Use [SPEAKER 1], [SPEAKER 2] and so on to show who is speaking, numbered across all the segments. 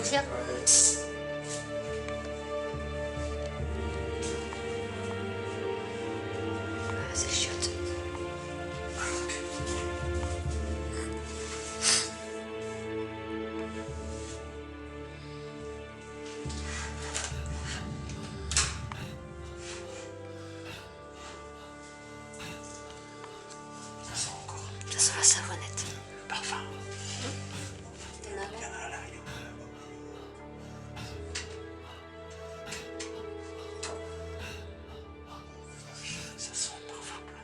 [SPEAKER 1] C'est clair? Ah, c'est chiotte. Ça sent la savonnette.
[SPEAKER 2] Parfum.
[SPEAKER 1] T'en as
[SPEAKER 2] Il y en a là, il y en a là-bas. Ça sent le parfum plein.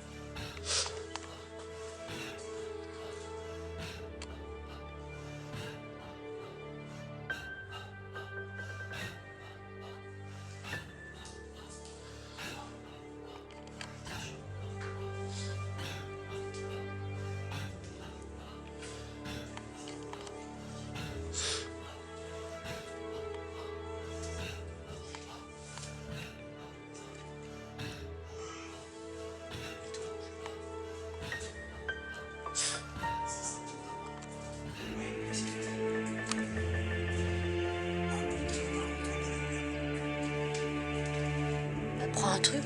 [SPEAKER 1] Prends un truc.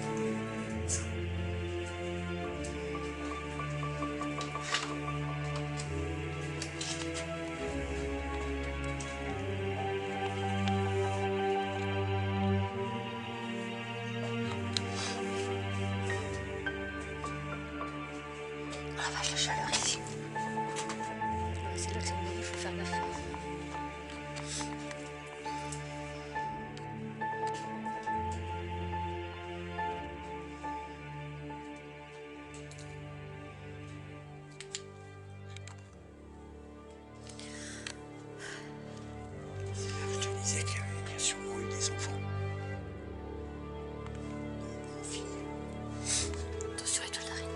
[SPEAKER 1] Oh la vache, la chaleur ici. Ouais, c'est là que ça me dit, il faut faire gaffe.
[SPEAKER 2] Je te disais qu'il y a sûrement eu des enfants. Une fille.
[SPEAKER 1] Attention, étoile d'araignée.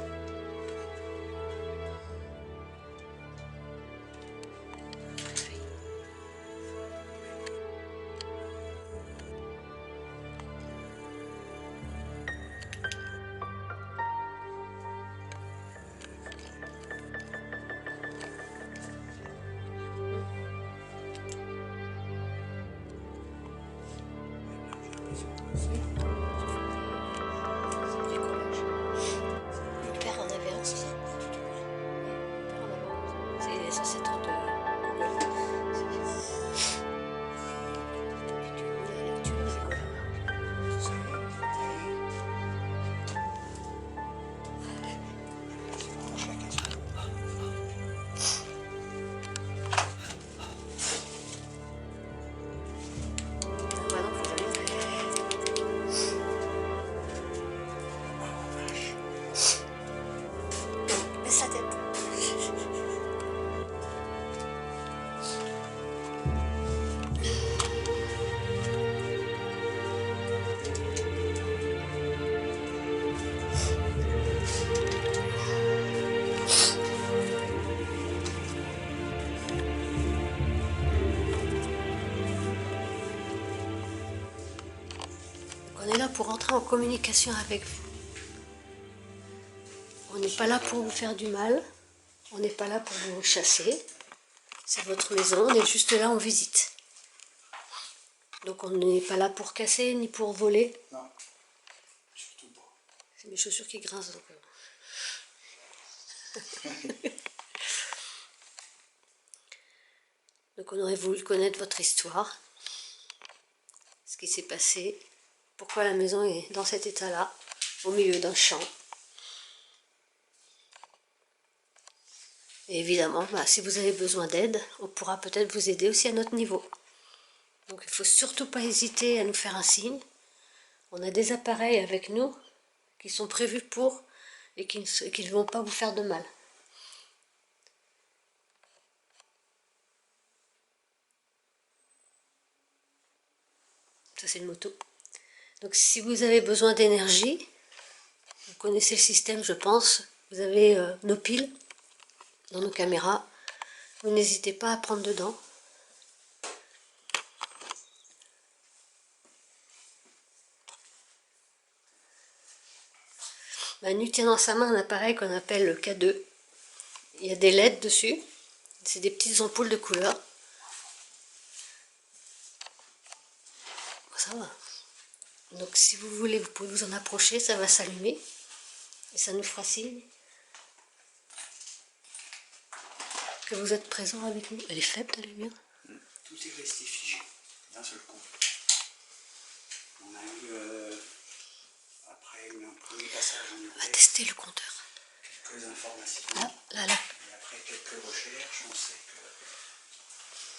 [SPEAKER 1] Mon père en avait un, c'est ça. C'est les ancêtres de Google. Tu veux la lecture, c'est quoi? Ah bah non, faut jamais. Baisse la tête. On est là pour entrer en communication avec vous. On n'est pas là pour vous faire du mal. On n'est pas là pour vous chasser. C'est votre maison, on est juste là en visite. Donc on n'est pas là pour casser ni pour voler.
[SPEAKER 2] Non, surtout pas.
[SPEAKER 1] C'est mes chaussures qui grincent donc. Donc on aurait voulu connaître votre histoire, ce qui s'est passé, pourquoi la maison est dans cet état-là, au milieu d'un champ. Et évidemment, bah, si vous avez besoin d'aide, on pourra peut-être vous aider aussi à notre niveau. Donc il ne faut surtout pas hésiter à nous faire un signe. On a des appareils avec nous qui sont prévus pour et qui ne vont pas vous faire de mal. Ça c'est une moto. Donc si vous avez besoin d'énergie, vous connaissez le système je pense, vous avez nos piles dans nos caméras, vous n'hésitez pas à prendre dedans. Manu tient dans sa main un appareil qu'on appelle le K2. Il y a des LED dessus, c'est des petites ampoules de couleur. Ça va. Donc si vous voulez, vous pouvez vous en approcher, ça va s'allumer. Et ça nous fera signe que vous êtes présent avec nous. Elle est faible ta lumière.
[SPEAKER 2] Tout est resté figé, d'un seul coup. On a eu, après un premier passage en
[SPEAKER 1] On va tester le compteur.
[SPEAKER 2] quelques informations.
[SPEAKER 1] Là.
[SPEAKER 2] Et après quelques recherches, on sait que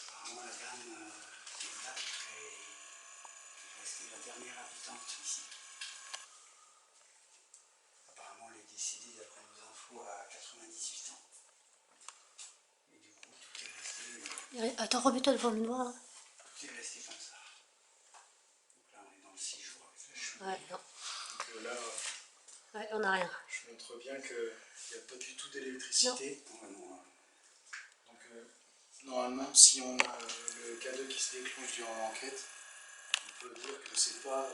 [SPEAKER 2] apparemment la dame qui est là est restée la dernière habitante ici. Apparemment elle est décédée d'après nos infos à 98 ans. Et du coup tout est resté.
[SPEAKER 1] Attends, remets-toi devant le noir.
[SPEAKER 2] Tout est resté comme ça. Donc là on est dans le 6 jours avec la cheminée.
[SPEAKER 1] Ouais, non.
[SPEAKER 3] Donc là,
[SPEAKER 1] Ouais, on n'a rien.
[SPEAKER 3] je montre bien qu'il n'y a pas du tout d'électricité. Donc normalement, si on a le K2 qui se déclenche durant l'enquête, on peut dire que c'est pas.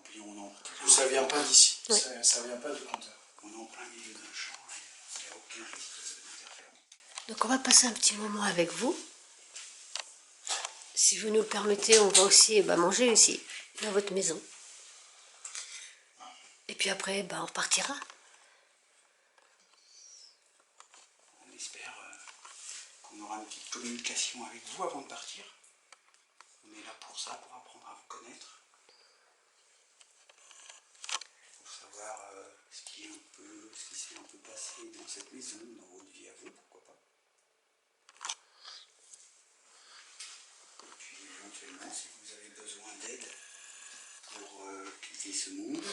[SPEAKER 3] Que ça vient pas d'ici.
[SPEAKER 1] Oui.
[SPEAKER 3] Ça vient pas du compteur.
[SPEAKER 2] On est en plein milieu d'un champ, il n'y a aucun risque d'interférence.
[SPEAKER 1] Donc on va passer un petit moment avec vous. Si vous nous le permettez, on va aussi manger ici, dans votre maison. Et puis après, on repartira.
[SPEAKER 2] On espère qu'on aura une petite communication avec vous avant de partir. On est là pour ça, pour apprendre à vous connaître. Pour savoir ce qui s'est un peu passé dans cette maison, dans votre vie à vous, pourquoi pas. Et puis éventuellement, si vous avez besoin d'aide pour quitter ce monde,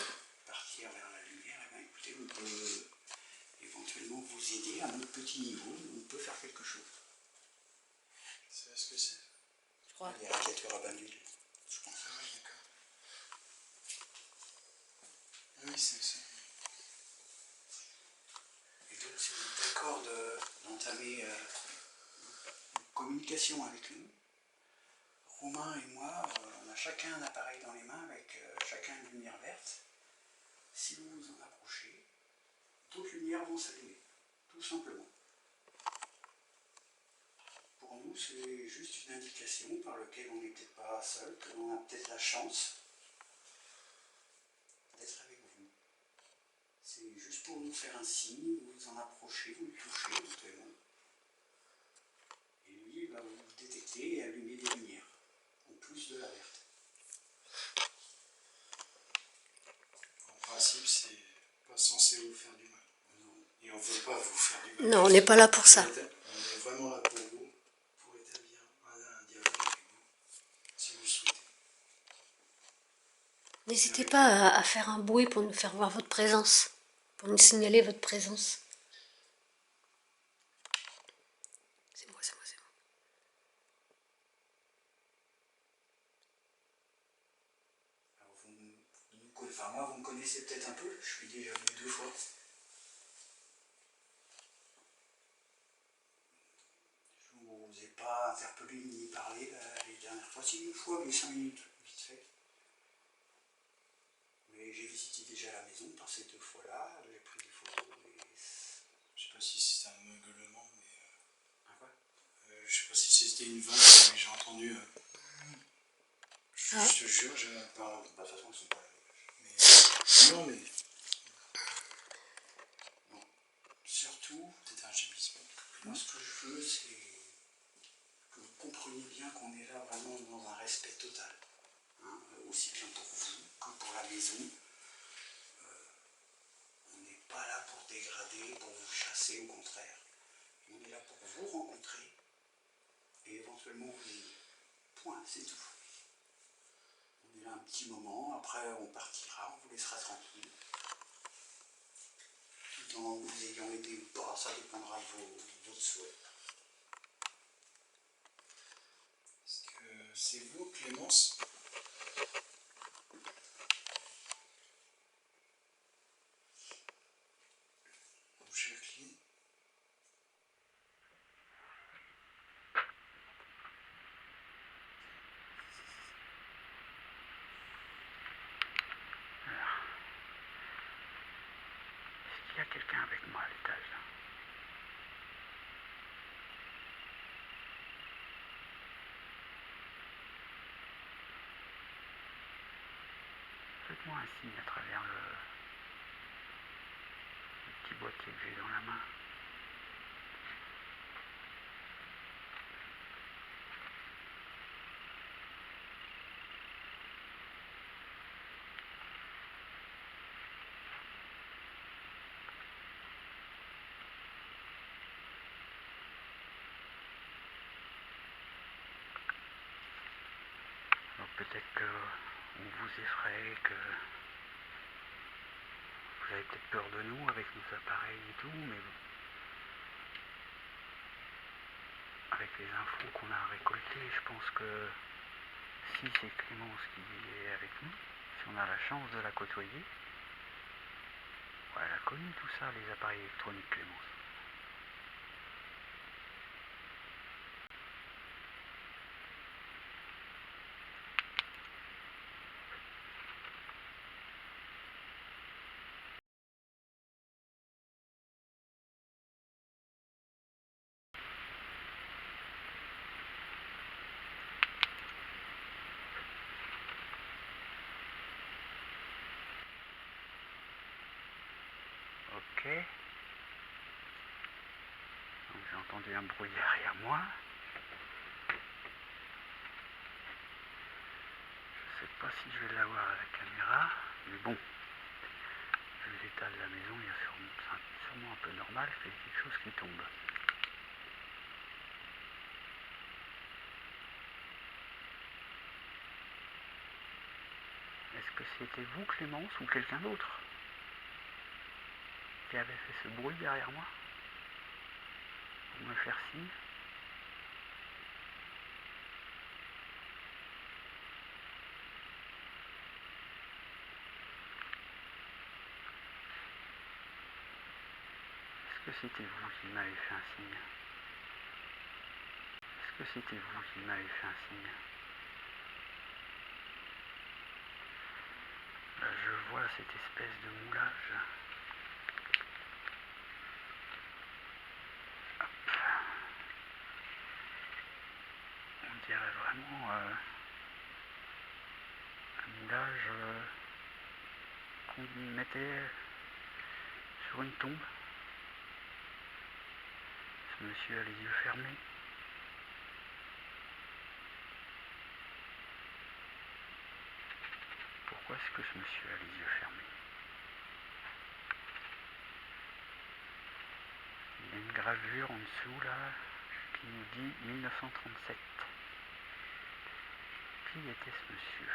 [SPEAKER 2] partir vers la lumière, eh bien, écoutez, on peut éventuellement vous aider à notre petit niveau, on peut faire quelque chose.
[SPEAKER 3] C'est ce que c'est?
[SPEAKER 1] Je crois.
[SPEAKER 2] Les radiateurs à bain d'huile, je pense.
[SPEAKER 3] Ah oui, d'accord. Ah oui, c'est ça.
[SPEAKER 2] Et donc, si vous êtes d'accord d'entamer une communication avec nous, Romain et moi, on a chacun un appareil dans les mains avec chacun une lumière verte. Si vous vous en approchez, d'autres lumières vont s'allumer, tout simplement. Pour nous, c'est juste une indication par laquelle on n'est peut-être pas seul, que l'on a peut-être la chance d'être avec vous. C'est juste pour nous faire un signe, vous vous en approchez, vous le touchez éventuellement. Et lui, va vous détecter et allumer des lumières, en plus de la verte.
[SPEAKER 3] En principe, c'est pas censé vous faire du mal.
[SPEAKER 2] Non.
[SPEAKER 3] Et on ne veut pas vous faire du mal.
[SPEAKER 1] Non, on n'est pas là pour ça.
[SPEAKER 3] On est vraiment là pour vous, pour établir un dialogue avec vous, si vous le souhaitez.
[SPEAKER 1] N'hésitez pas à faire un bruit pour nous faire voir votre présence, pour nous signaler votre présence. C'est moi.
[SPEAKER 2] Alors moi, vous me connaissez peut-être un peu, je suis déjà venu 2 fois. Je ne vous ai pas interpellé ni parlé les dernières fois, si une fois, mais 5 minutes, vite fait. Mais j'ai visité déjà la maison par ces 2 fois-là, j'ai pris des photos.
[SPEAKER 3] Je sais pas si c'était un meuglement, mais.
[SPEAKER 2] Ah quoi
[SPEAKER 3] Je sais pas si c'était une vache, mais j'ai entendu. Je te jure, j'ai pas.
[SPEAKER 2] De toute façon, ils sont pas là.
[SPEAKER 3] Mais. Non, mais.
[SPEAKER 2] Non. Surtout,
[SPEAKER 3] Peut-être un gémissement.
[SPEAKER 2] moi, ce que je veux, c'est que vous compreniez bien qu'on est là vraiment dans un respect total. Hein, aussi bien pour vous que pour la maison. On n'est pas là pour dégrader, pour vous chasser, au contraire. On est là pour vous rencontrer et éventuellement vous aider. Point, c'est tout. On est là un petit moment, après on partira, on vous laissera tranquille. Tout en vous ayant aidé ou pas, ça dépendra de votre souhait.
[SPEAKER 3] Est-ce que c'est vous, Clémence? Ou Jacqueline?
[SPEAKER 2] Est-ce qu'il y a quelqu'un avec moi à l'étage là? un signe à travers le petit boîtier que j'ai dans la main. Alors peut-être qu'on vous effraie, que vous avez peut-être peur de nous avec nos appareils et tout, mais avec les infos qu'on a récoltées, je pense que si c'est Clémence qui est avec nous, si on a la chance de la côtoyer, elle a connu tout ça, les appareils électroniques, Clémence. Ok. Donc j'ai entendu un bruit derrière moi. Je sais pas si je vais l'avoir à la caméra, mais bon, vu l'état de la maison, il y a sûrement un peu normal qu'il y ait quelque chose qui tombe. Est-ce que c'était vous, Clémence, ou quelqu'un d'autre qui avait fait ce bruit derrière moi pour me faire signe? Est-ce que c'était vous qui m'avez fait un signe? Est-ce que c'était vous qui m'avez fait un signe? Là, je vois cette espèce de moulage. Hop. On dirait vraiment un moulage qu'on mettait sur une tombe. Ce monsieur a les yeux fermés. Pourquoi est-ce que ce monsieur a les yeux fermés? Il y a une gravure en dessous là qui nous dit 1937. Qui était ce monsieur?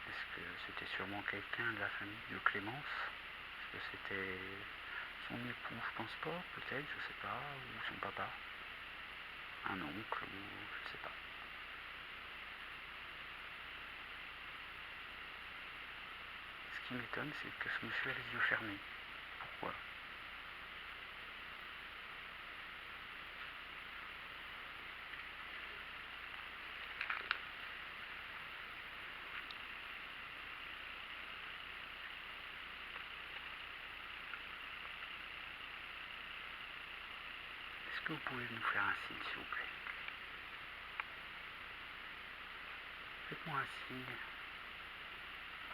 [SPEAKER 2] Est-ce que c'était sûrement quelqu'un de la famille de Clémence? Est-ce que c'était son époux? Je pense pas, peut-être, je sais pas, ou son papa, un oncle, ou je sais pas. Ce qui m'étonne, c'est que ce monsieur a les yeux fermés. Pourquoi? Est-ce que vous pouvez nous faire un signe, s'il vous plaît? Faites-moi un signe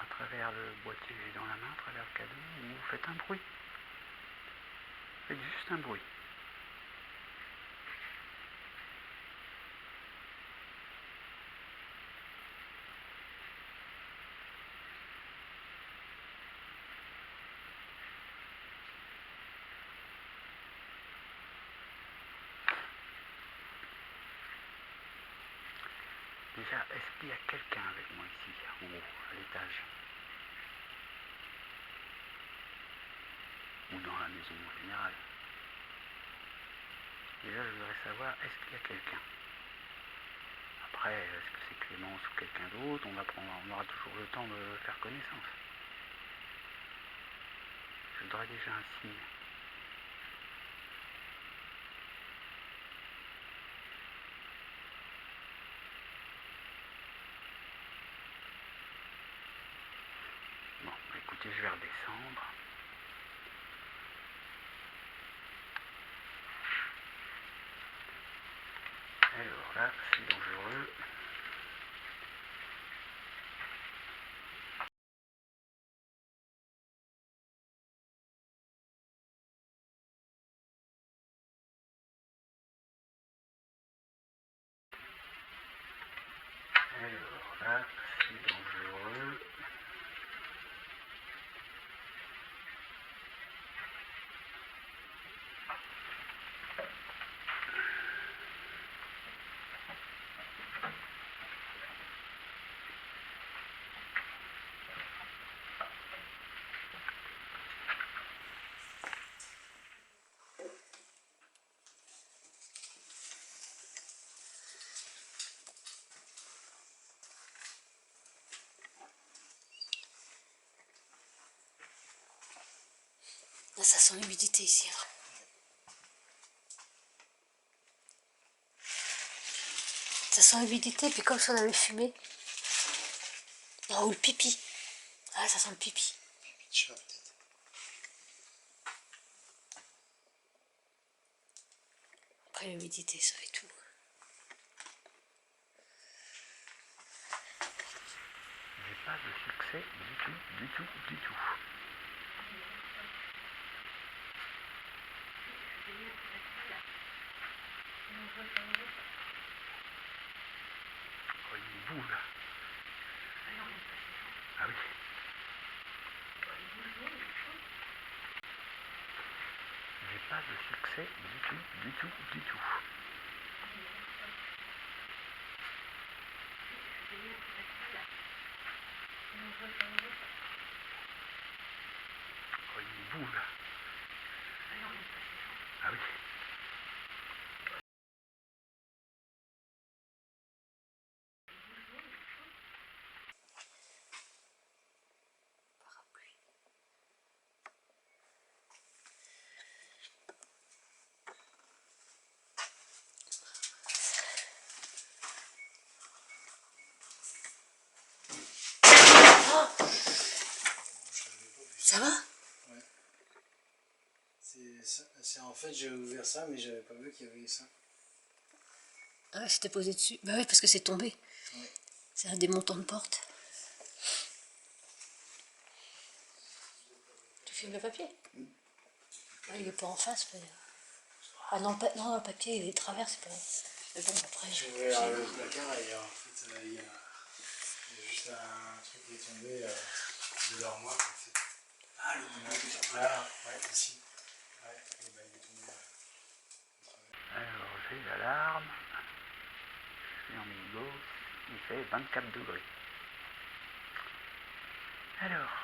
[SPEAKER 2] à travers le boîtier que j'ai dans la main, à travers le cadeau, ou vous faites un bruit. Faites juste un bruit. Déjà, est-ce qu'il y a quelqu'un avec moi ici, en haut, à l'étage? Ou dans la maison en général? Déjà, je voudrais savoir, est-ce qu'il y a quelqu'un? Après, est-ce que c'est Clémence ou quelqu'un d'autre? On aura toujours le temps de faire connaissance. Je voudrais déjà un signe. Bon, écoutez, je vais redescendre. Alors là, c'est dangereux.
[SPEAKER 1] Là, ça sent l'humidité ici. Ça sent l'humidité, puis comme si on avait fumé. Non, ou le pipi. Ah, ça sent le pipi.
[SPEAKER 3] Pipi de chat, peut-être.
[SPEAKER 1] Après l'humidité, ça fait tout.
[SPEAKER 2] J'ai pas de succès du tout. Oh, il est boule. Ah oui. J'ai pas de succès du tout. Oh, il est boule. Ah oui.
[SPEAKER 1] Ça va?
[SPEAKER 3] Ouais. C'est en fait, j'ai ouvert ça, mais j'avais pas vu qu'il y avait ça.
[SPEAKER 1] Ah ouais, c'était posé dessus. Bah oui, parce que c'est tombé.
[SPEAKER 3] Ouais.
[SPEAKER 1] C'est un démontant de porte. Tu filmes le papier? Ah, il est pas en face, mais... Ah non, non, le papier, il est travers, c'est pas... Mais bon, après...
[SPEAKER 3] J'ai ouvert le placard et en fait, il y a juste un truc qui est tombé de l'armoire. En fait.
[SPEAKER 2] Ah, le boulot que ça fait.
[SPEAKER 3] Là, ouais, ici. Ouais, et ben, il est tombé.
[SPEAKER 2] Alors, j'ai l'alarme. Je suis en Windows. Il fait 24 degrés. Alors,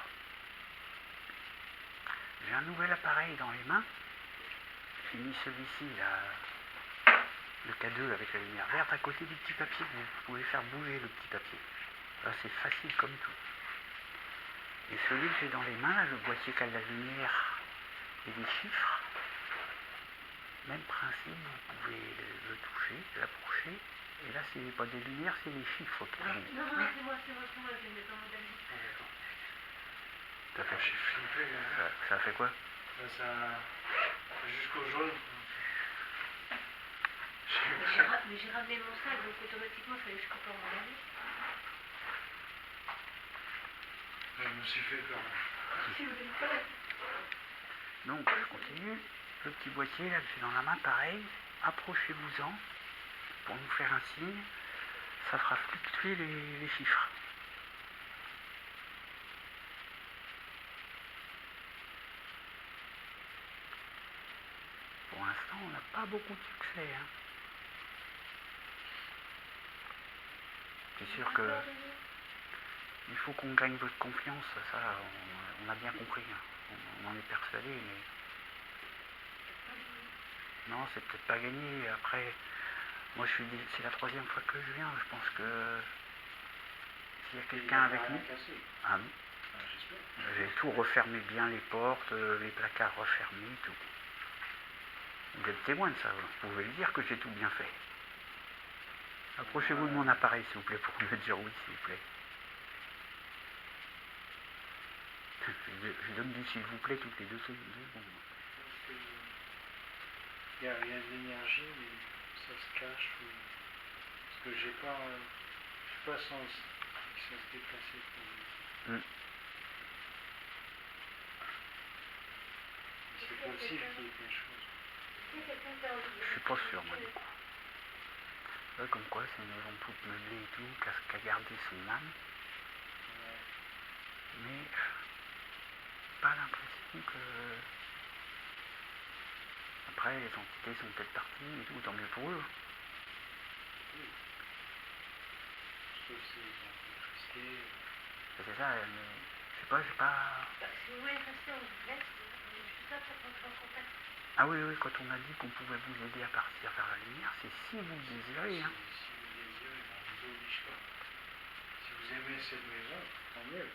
[SPEAKER 2] j'ai un nouvel appareil dans les mains. J'ai mis celui-ci là, le K2 avec la lumière verte à côté du petit papier. Vous pouvez faire bouger le petit papier. Là, c'est facile comme tout. Et celui que j'ai dans les mains, là, le boîtier qui a de la lumière et des chiffres, même principe, vous pouvez le toucher, l'approcher. Et là, c'est pas des lumières, c'est des chiffres qui arrivent.
[SPEAKER 1] Non, c'est moi, je vais mettre dans mon dernier.
[SPEAKER 2] Ça fait,
[SPEAKER 3] J'ai flippé là.
[SPEAKER 2] ça fait quoi?
[SPEAKER 3] Là, ça. Jusqu'au jaune.
[SPEAKER 1] Mais j'ai ramené mon sac, donc automatiquement, il fallait que je coupe mon dernier.
[SPEAKER 3] Je me suis fait peur.
[SPEAKER 2] Donc, je continue. Le petit boîtier là que j'ai dans la main, pareil. Approchez-vous-en pour nous faire un signe. Ça fera fluctuer les chiffres. Pour l'instant, on n'a pas beaucoup de succès. Hein. C'est sûr que il faut qu'on gagne votre confiance. Ça, on a bien compris. Hein. On en est persuadé, mais non, c'est peut-être pas gagné. Après, moi, c'est la 3e fois que je viens. Je pense que s'il y a quelqu'un avec nous, ah non. J'ai tout refermé bien, les portes, les placards refermés, tout. Vous êtes témoin de ça, vous pouvez le dire que j'ai tout bien fait. Approchez-vous de mon appareil, s'il vous plaît, pour me dire oui, s'il vous plaît. Je donne du s'il vous plaît toutes les 2 secondes.
[SPEAKER 3] Il y a de l'énergie, mais ça se cache. Parce que j'ai pas sens que ça se déplacer. C'est possible qu'il y ait quelque chose.
[SPEAKER 2] Je suis pas sûr, moi, du coup. Là, comme quoi, c'est une maison toute meublée et tout, qui a gardé son âme. Mais pas l'impression que... Après, les entités sont peut-être parties et tout, tant mieux pour eux.
[SPEAKER 3] Sauf si l'électricité...
[SPEAKER 2] C'est ça, mais je sais pas, j'ai pas...
[SPEAKER 1] Si vous voulez rester, on vous laisse. Je suis ça, ça prend en contact.
[SPEAKER 2] Ah oui, quand on a dit qu'on pouvait vous aider à partir vers la lumière, c'est si vous le désirez. Hein.
[SPEAKER 3] Si vous le désirez, on ne vous oblige pas. Si vous aimez cette maison, tant mieux.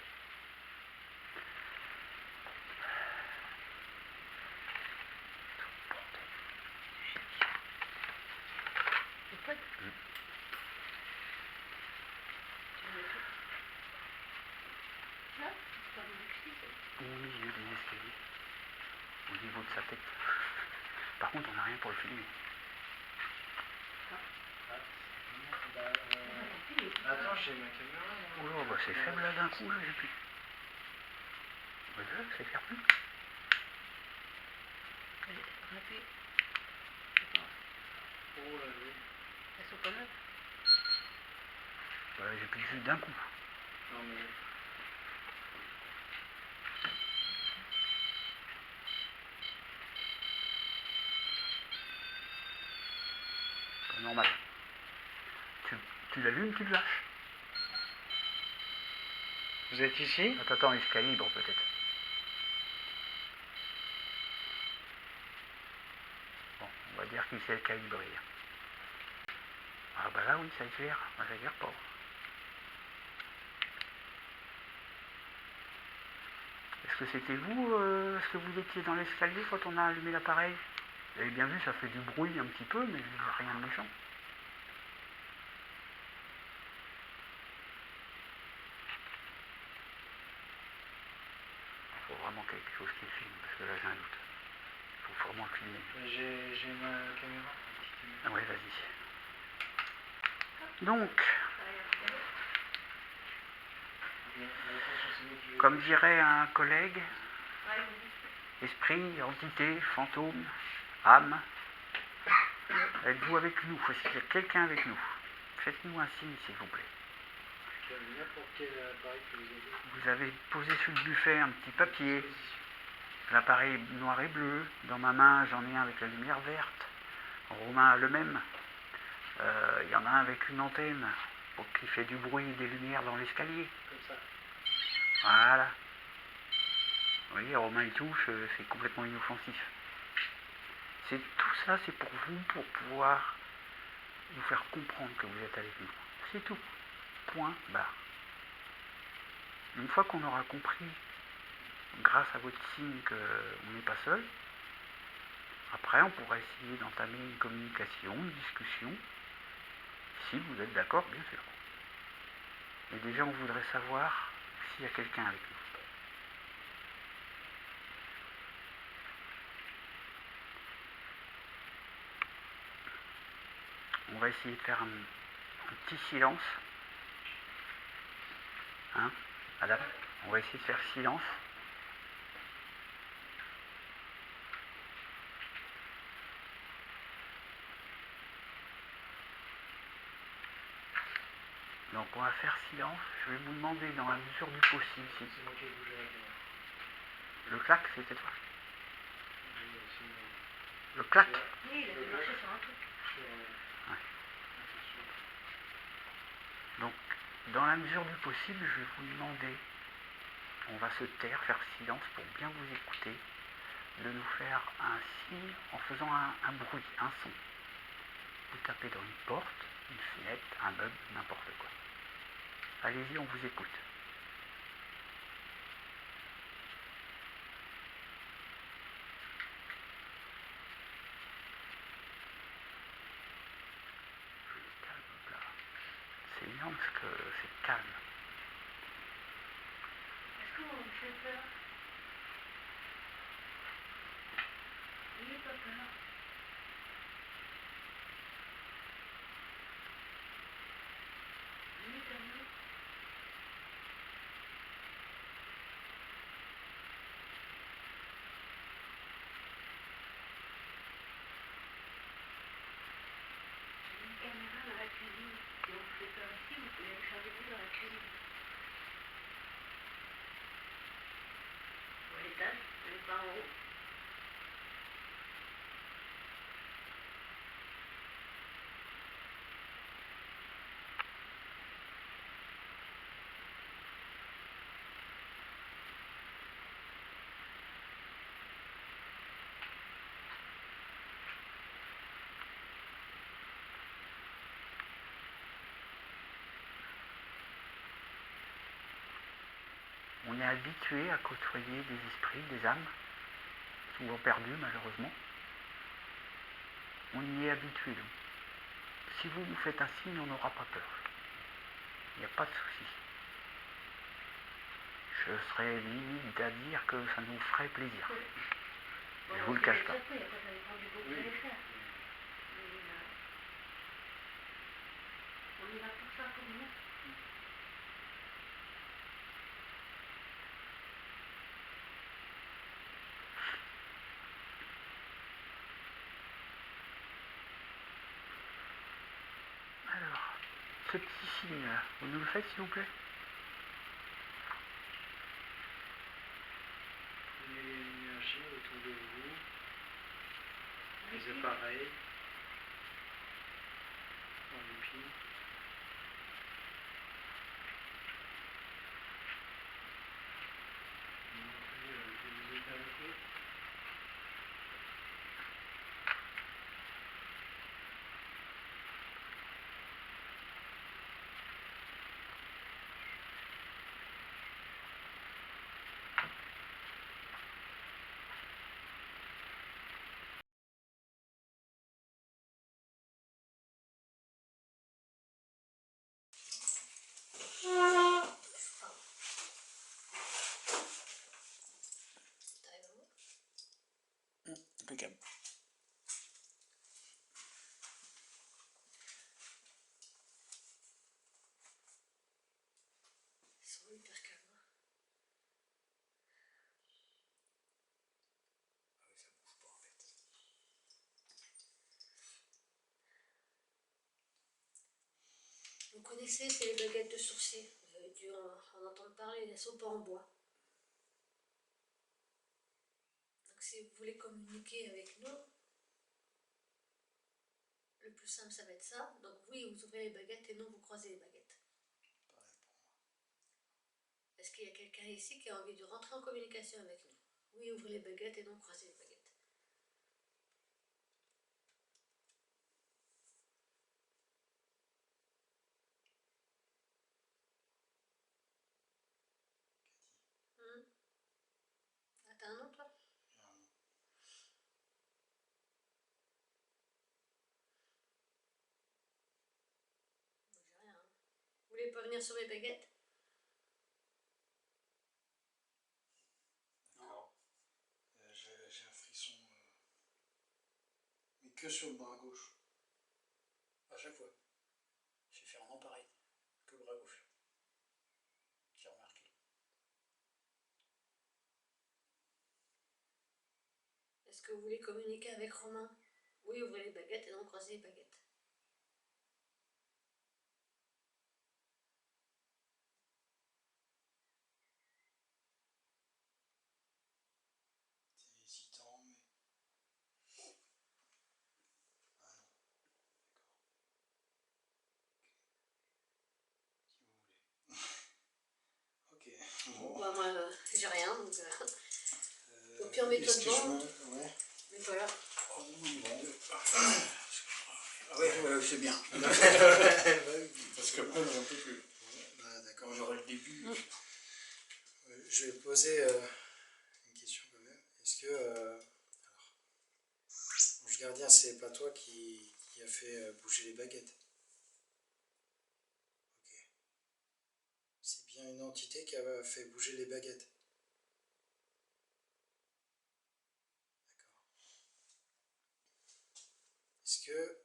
[SPEAKER 2] au milieu des escaliers, au niveau de sa tête. Par contre, on n'a rien pour le filmer.
[SPEAKER 3] Attends, j'ai ma caméra.
[SPEAKER 2] Oh, bah c'est faible là d'un coup, là, j'ai plus. Voilà, c'est faire plus.
[SPEAKER 1] Rapide.
[SPEAKER 3] Oh là oui.
[SPEAKER 1] Elles sont pas neuves.
[SPEAKER 2] Voilà, j'ai plus de jus d'un coup.
[SPEAKER 3] Non mais...
[SPEAKER 2] Pas normal. Tu l'allumes, tu le lâches.
[SPEAKER 3] Vous êtes ici?
[SPEAKER 2] Attends, il se calibre peut-être. Bon, on va dire qu'il s'est calibré. Ah bah là oui, ça éclaire. Ça éclaire pas. Est-ce que c'était vous? Est-ce que vous étiez dans l'escalier quand on a allumé l'appareil? Vous avez bien vu, ça fait du bruit un petit peu, mais rien de méchant. Il faut vraiment quelque chose qui filme, parce que là j'ai un doute. Il faut vraiment filmer.
[SPEAKER 3] J'ai ma caméra.
[SPEAKER 2] Ah ouais, vas-y. Donc, comme dirait un collègue, esprit, entité, fantôme, âme, êtes-vous avec nous? Est-ce qu'il y a quelqu'un avec nous? Faites-nous un signe, s'il vous plaît.
[SPEAKER 3] N'importe quel appareil que vous avez.
[SPEAKER 2] Vous avez posé sur le buffet un petit papier. L'appareil noir et bleu. Dans ma main, j'en ai un avec la lumière verte. Romain a le même. Il y en a un avec une antenne qui fait du bruit et des lumières dans l'escalier.
[SPEAKER 3] Comme ça.
[SPEAKER 2] Voilà. Oui, Romain il touche, c'est complètement inoffensif. C'est tout ça, c'est pour vous, pour pouvoir nous faire comprendre que vous êtes avec nous. C'est tout. Point barre. Une fois qu'on aura compris, grâce à votre signe, qu'on n'est pas seul, après on pourra essayer d'entamer une communication, une discussion, si vous êtes d'accord, bien sûr. Mais déjà on voudrait savoir s'il y a quelqu'un avec nous. On va essayer de faire un petit silence. Hein, madame? On va essayer de faire silence. Donc on va faire silence. Je vais vous demander dans la mesure du possible si...
[SPEAKER 3] C'est moi qui ai bougé la caméra.
[SPEAKER 2] Le clac, c'était toi? Le clac?
[SPEAKER 1] Oui, il a dû marcher sur un truc.
[SPEAKER 2] Ouais. Donc, dans la mesure du possible, je vais vous demander, on va se taire, faire silence pour bien vous écouter, de nous faire un signe en faisant un bruit, un son. Vous tapez dans une porte, une fenêtre, un meuble, n'importe quoi. Allez-y, on vous écoute. C'est énorme parce que c'est calme.
[SPEAKER 1] Est-ce que vous me faites peur? N'ayez pas peur. N'ayez pas peur. J'ai une caméra dans la cuisine. Si on vous fait peur ici, vous pouvez me faire des bruits dans la cuisine. Ou à l'étage, mais pas en haut.
[SPEAKER 2] On est habitué à côtoyer des esprits, des âmes, souvent perdus malheureusement. On y est habitué. Donc. Si vous nous faites un signe, on n'aura pas peur. Il n'y a pas de souci. je serais limite à dire que ça nous ferait plaisir.
[SPEAKER 1] Bon,
[SPEAKER 2] Je vous le cache pas.
[SPEAKER 1] Ça dépend du groupe que vous allez faire. On y va pour ça, comme nous.
[SPEAKER 2] Alors, ce petit signe là, vous nous le faites s'il vous plaît?
[SPEAKER 3] L'énergie autour de vous, les appareils, dans les pieds.
[SPEAKER 2] Impeccable.
[SPEAKER 1] Ils sont hyper calmes.
[SPEAKER 2] Ah oui, ça bouge pas en fait.
[SPEAKER 1] Vous connaissez, c'est les baguettes de sourcier. Vous avez dû en entendre parler, elles sont pas en bois. Donc si vous voulez communiquer avec nous, le plus simple ça va être ça. Donc oui, vous ouvrez les baguettes et non vous croisez les baguettes.
[SPEAKER 3] Pareil pour moi.
[SPEAKER 1] Est-ce qu'il y a quelqu'un ici qui a envie de rentrer en communication avec nous? Oui, ouvrez les baguettes et non croisez les baguettes. Ah, t'as un nom toi?
[SPEAKER 3] J'ai un nom.
[SPEAKER 1] J'ai rien. Vous voulez pas venir sur mes baguettes?
[SPEAKER 3] D'accord. J'ai un frisson, mais que sur le bras gauche.
[SPEAKER 2] À chaque fois. J'ai fait un an pareil. Que le bras gauche. J'ai remarqué.
[SPEAKER 1] Est-ce que vous voulez communiquer avec Romain? Oui, ouvrez les baguettes et non croisez les baguettes.
[SPEAKER 3] C'est hésitant, mais... Ah non, d'accord. Si vous voulez. Ok. Bon.
[SPEAKER 1] Bah, moi, j'ai rien, donc au pire, mets-toi devant.
[SPEAKER 3] Ouais.
[SPEAKER 1] Mais voilà.
[SPEAKER 2] Oh, bon. Ah ouais, ouais, c'est bien.
[SPEAKER 3] Parce que moi, j'en peux plus. Bah, d'accord.
[SPEAKER 2] Quand j'aurai le début.
[SPEAKER 3] Je vais poser une question quand même. Est-ce que... alors, Ange gardien, c'est pas toi qui a fait bouger les baguettes? Ok. C'est bien une entité qui a fait bouger les baguettes. D'accord. Est-ce que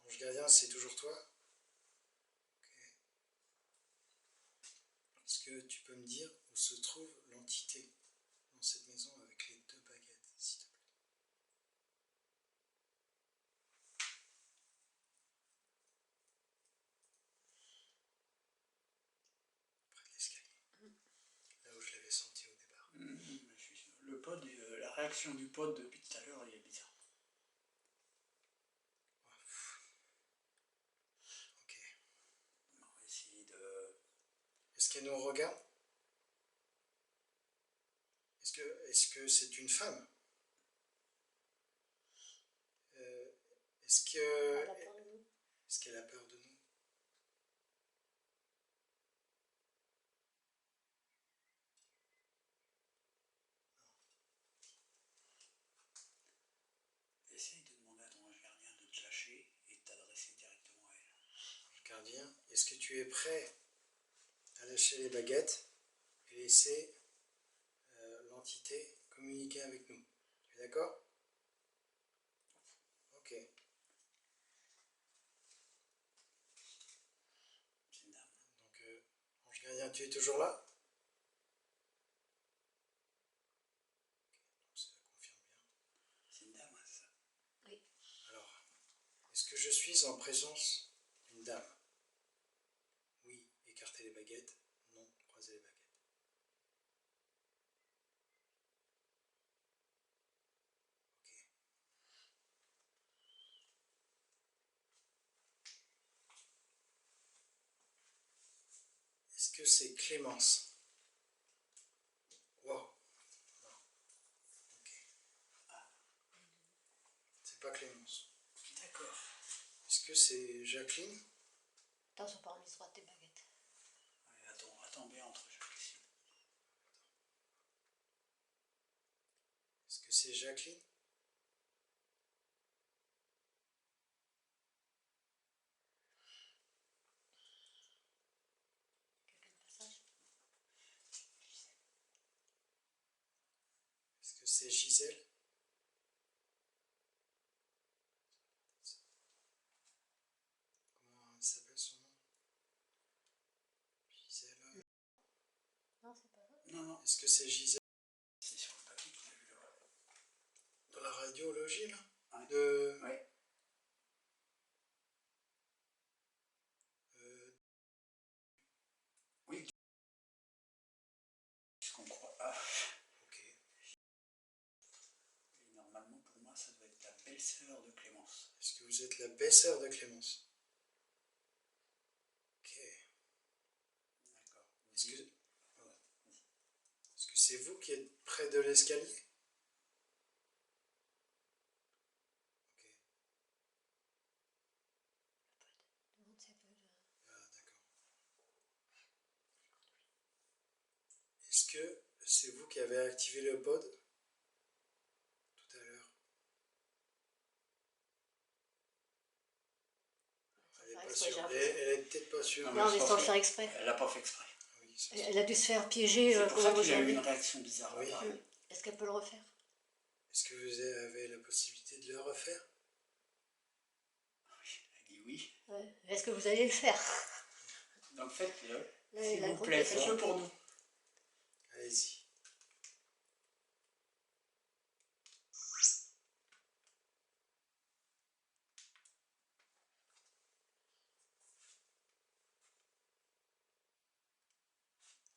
[SPEAKER 3] Ange gardien, c'est toujours toi? Ok. Est-ce que tu peux me dire où se trouve l'entité dans cette maison avec les deux baguettes, s'il te plaît? Près de l'escalier. Là où je l'avais senti au départ.
[SPEAKER 2] Je suis sûr. Le pod, la réaction du pod depuis tout à l'heure, il est bizarre.
[SPEAKER 3] Ok.
[SPEAKER 2] On va essayer de...
[SPEAKER 3] Est-ce qu'elle nous regarde? Est-ce que c'est une femme? Est-ce que...
[SPEAKER 1] Elle a peur de nous.
[SPEAKER 3] Est-ce qu'elle a peur de nous?
[SPEAKER 2] Essaye de demander à ton ange gardien de te lâcher et de t'adresser directement à elle.
[SPEAKER 3] Ange gardien, est-ce que tu es prêt à lâcher les baguettes? laisser l'entité communiquer avec nous. Tu es d'accord? Ok.
[SPEAKER 2] C'est une dame.
[SPEAKER 3] Donc, ange gardien, tu es toujours là? Donc, ça confirme bien.
[SPEAKER 2] C'est une dame, hein, ça.
[SPEAKER 1] Oui.
[SPEAKER 3] Alors, est-ce que je suis en présence d'une dame? Oui, écartez les baguettes. Non, croisez les baguettes. Ok. Est-ce que c'est Clémence? Wow. Non. Ok. C'est pas Clémence.
[SPEAKER 2] D'accord.
[SPEAKER 3] Est-ce que c'est Jacqueline?
[SPEAKER 1] Attention, pas en mise droite tes baguettes.
[SPEAKER 2] Allez, attends bien entre Jacques ici.
[SPEAKER 3] Est-ce que c'est Jacqueline?
[SPEAKER 1] Quelqu'un de passage?
[SPEAKER 3] Est-ce que c'est Gisèle? Comment s'appelle son nom? Gisèle.
[SPEAKER 1] Non, c'est pas ça.
[SPEAKER 2] Non, non,
[SPEAKER 3] Est-ce que c'est Gisèle?
[SPEAKER 2] c'est sur le papier qu'on a vu là.
[SPEAKER 3] Dans la radiologie là?
[SPEAKER 2] Ouais.
[SPEAKER 3] De.
[SPEAKER 2] Ouais. Oui. Ce qu'on croit. Ah.
[SPEAKER 3] Ok.
[SPEAKER 2] Et normalement, pour moi, ça doit être la belle-sœur de Clémence.
[SPEAKER 3] Est-ce que vous êtes la belle-sœur de Clémence? Ok.
[SPEAKER 2] D'accord.
[SPEAKER 3] Est-ce que.
[SPEAKER 2] Ouais, vas-y.
[SPEAKER 3] Est-ce que c'est vous qui êtes près de l'escalier? Ok.
[SPEAKER 1] Demande si elle peut.
[SPEAKER 3] Ah, d'accord. Est-ce que c'est vous qui avez activé le pod tout à l'heure? Elle est pas sûre. Elle est peut-être pas sûre.
[SPEAKER 1] Non, mais sans le faire exprès.
[SPEAKER 2] Elle l'a pas fait exprès.
[SPEAKER 3] Oui, ça
[SPEAKER 1] Elle a dû se faire piéger.
[SPEAKER 2] C'est pour ça qu'il y a eu
[SPEAKER 1] aujourd'hui.
[SPEAKER 2] une réaction bizarre.
[SPEAKER 3] Oui.
[SPEAKER 2] Là,
[SPEAKER 1] Est-ce qu'elle peut le refaire?
[SPEAKER 3] Est-ce que vous avez la possibilité de le refaire?
[SPEAKER 2] elle dit oui.
[SPEAKER 1] Ouais. Est-ce que vous allez le faire?
[SPEAKER 2] Donc faites-le,
[SPEAKER 1] Là,
[SPEAKER 2] s'il
[SPEAKER 1] la
[SPEAKER 2] vous
[SPEAKER 1] grosse
[SPEAKER 2] plaît,
[SPEAKER 1] question.
[SPEAKER 2] faites-le pour nous.
[SPEAKER 3] Allez-y.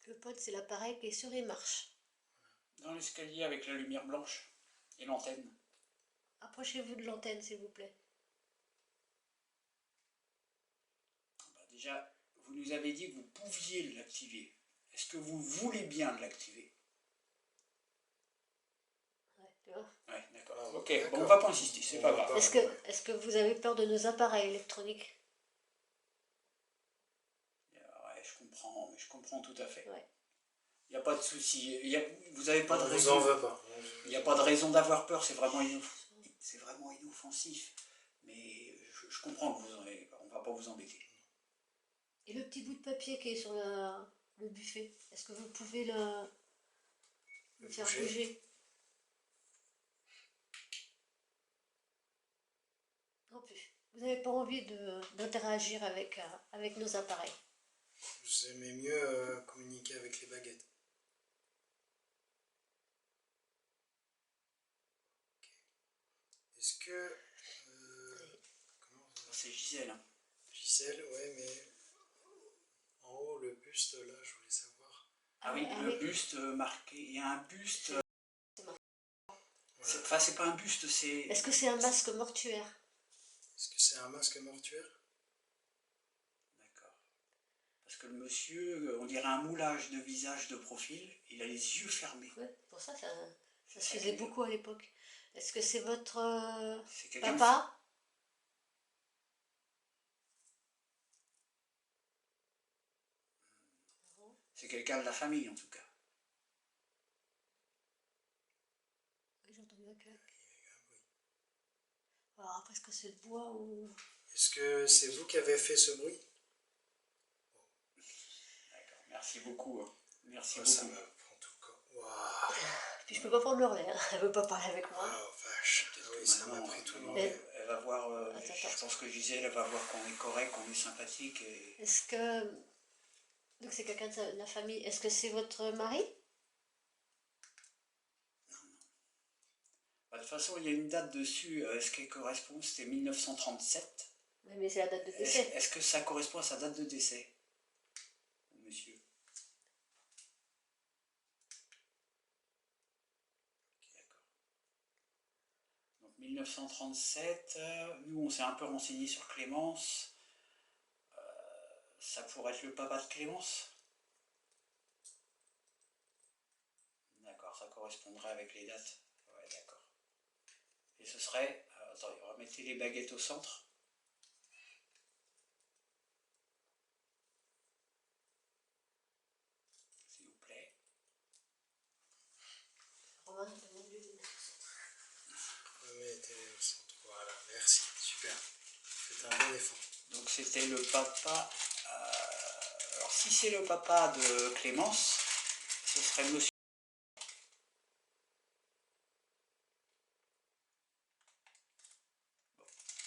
[SPEAKER 1] Le pod, c'est l'appareil qui est sur les marches.
[SPEAKER 2] Dans l'escalier avec la lumière blanche et l'antenne.
[SPEAKER 1] Approchez-vous de l'antenne, s'il vous plaît.
[SPEAKER 2] Bah, déjà, vous nous avez dit que vous pouviez l'activer. Est-ce que vous voulez bien l'activer?
[SPEAKER 1] Ouais, tu vois.
[SPEAKER 2] Ouais, d'accord.
[SPEAKER 3] Ah,
[SPEAKER 2] Ok,
[SPEAKER 3] d'accord.
[SPEAKER 2] bon, on va pas insister, c'est
[SPEAKER 3] On
[SPEAKER 2] pas
[SPEAKER 3] va
[SPEAKER 2] grave.
[SPEAKER 3] pas.
[SPEAKER 1] Est-ce que vous avez peur de nos appareils électroniques?
[SPEAKER 2] Ouais, je comprends, mais je comprends tout à fait.
[SPEAKER 1] Ouais.
[SPEAKER 2] Il n'y a pas de souci. Vous n'avez pas de
[SPEAKER 3] On vous
[SPEAKER 2] raison.
[SPEAKER 3] en veut pas.
[SPEAKER 2] Il n'y a pas de raison d'avoir peur, c'est vraiment inoffensif. Mais je comprends que on va pas vous embêter.
[SPEAKER 1] Et le petit bout de papier qui est sur le buffet, est-ce que vous pouvez le faire bouger? Non plus. Vous n'avez pas envie d'interagir avec nos appareils?
[SPEAKER 3] Vous aimez mieux communiquer avec les baguettes. Ok. Est-ce que. Comment ça
[SPEAKER 2] C'est Gisèle. Hein.
[SPEAKER 3] Gisèle, ouais, mais. En haut, le buste, là, je voulais savoir.
[SPEAKER 2] Ah oui, le buste marqué. Il y a un buste.
[SPEAKER 1] C'est marqué.
[SPEAKER 3] Voilà.
[SPEAKER 2] Enfin, c'est pas un buste, c'est.
[SPEAKER 1] Est-ce que c'est un masque mortuaire?
[SPEAKER 3] Est-ce que c'est un masque mortuaire?
[SPEAKER 2] D'accord. Parce que le monsieur, on dirait un moulage de visage de profil, il a les yeux fermés.
[SPEAKER 1] Oui, pour ça se faisait beaucoup à l'époque. Est-ce que c'est votre
[SPEAKER 2] C'est quelqu'un
[SPEAKER 1] papa?
[SPEAKER 2] C'est quelqu'un de la famille en tout cas.
[SPEAKER 1] Oui, j'ai entendu la claque. Alors après, est-ce que c'est le bois ou...
[SPEAKER 3] Est-ce que c'est vous qui avez fait ce bruit?
[SPEAKER 2] D'accord, merci beaucoup. Merci
[SPEAKER 3] Oh, ça
[SPEAKER 2] beaucoup.
[SPEAKER 3] me prend tout le corps. Waouh.
[SPEAKER 1] Puis je peux pas prendre le relais, hein. Elle veut pas parler avec moi.
[SPEAKER 3] Oh vache. Ah oui, ça m'a pris tout le
[SPEAKER 2] Maintenant,
[SPEAKER 3] relais.
[SPEAKER 2] elle va voir,
[SPEAKER 1] Attends,
[SPEAKER 2] je pense que Gisèle, elle va voir qu'on est correct, qu'on est sympathique. Et...
[SPEAKER 1] Est-ce que... Donc c'est quelqu'un de la famille. Est-ce que c'est votre mari?
[SPEAKER 2] Bah, de toute façon, il y a une date dessus. Est-ce qu'elle correspond? C'était 1937.
[SPEAKER 1] Oui, mais c'est la date de décès.
[SPEAKER 2] Est-ce que ça correspond à sa date de décès, monsieur? Ok, d'accord. Donc 1937, nous on s'est un peu renseigné sur Clémence. Ça pourrait être le papa de Clémence? D'accord, ça correspondrait avec les dates. Ouais, d'accord. Et ce serait... attendez, remettez les baguettes au centre. S'il vous plaît.
[SPEAKER 1] Romain, demande-lui de mettre au centre.
[SPEAKER 3] Remettez au centre. Voilà, merci. Super. Faites un bon effort.
[SPEAKER 2] Donc c'était le papa... alors si c'est le papa de Clémence, ce serait monsieur...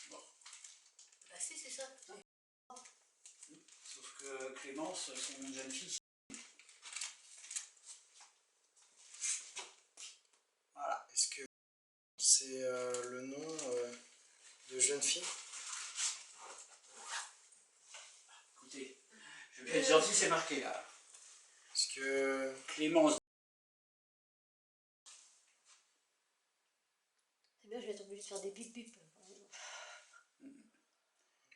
[SPEAKER 2] Bon.
[SPEAKER 1] Bah si, c'est ça.
[SPEAKER 2] Sauf que Clémence, c'est une jeune fille. Voilà.
[SPEAKER 3] Est-ce que c'est le nom de jeune fille?
[SPEAKER 2] Écoutez, je vais être gentil, c'est marqué là.
[SPEAKER 3] Est-ce que...
[SPEAKER 2] Clémence.
[SPEAKER 1] C'est bien, je vais être obligée de faire des bip bip.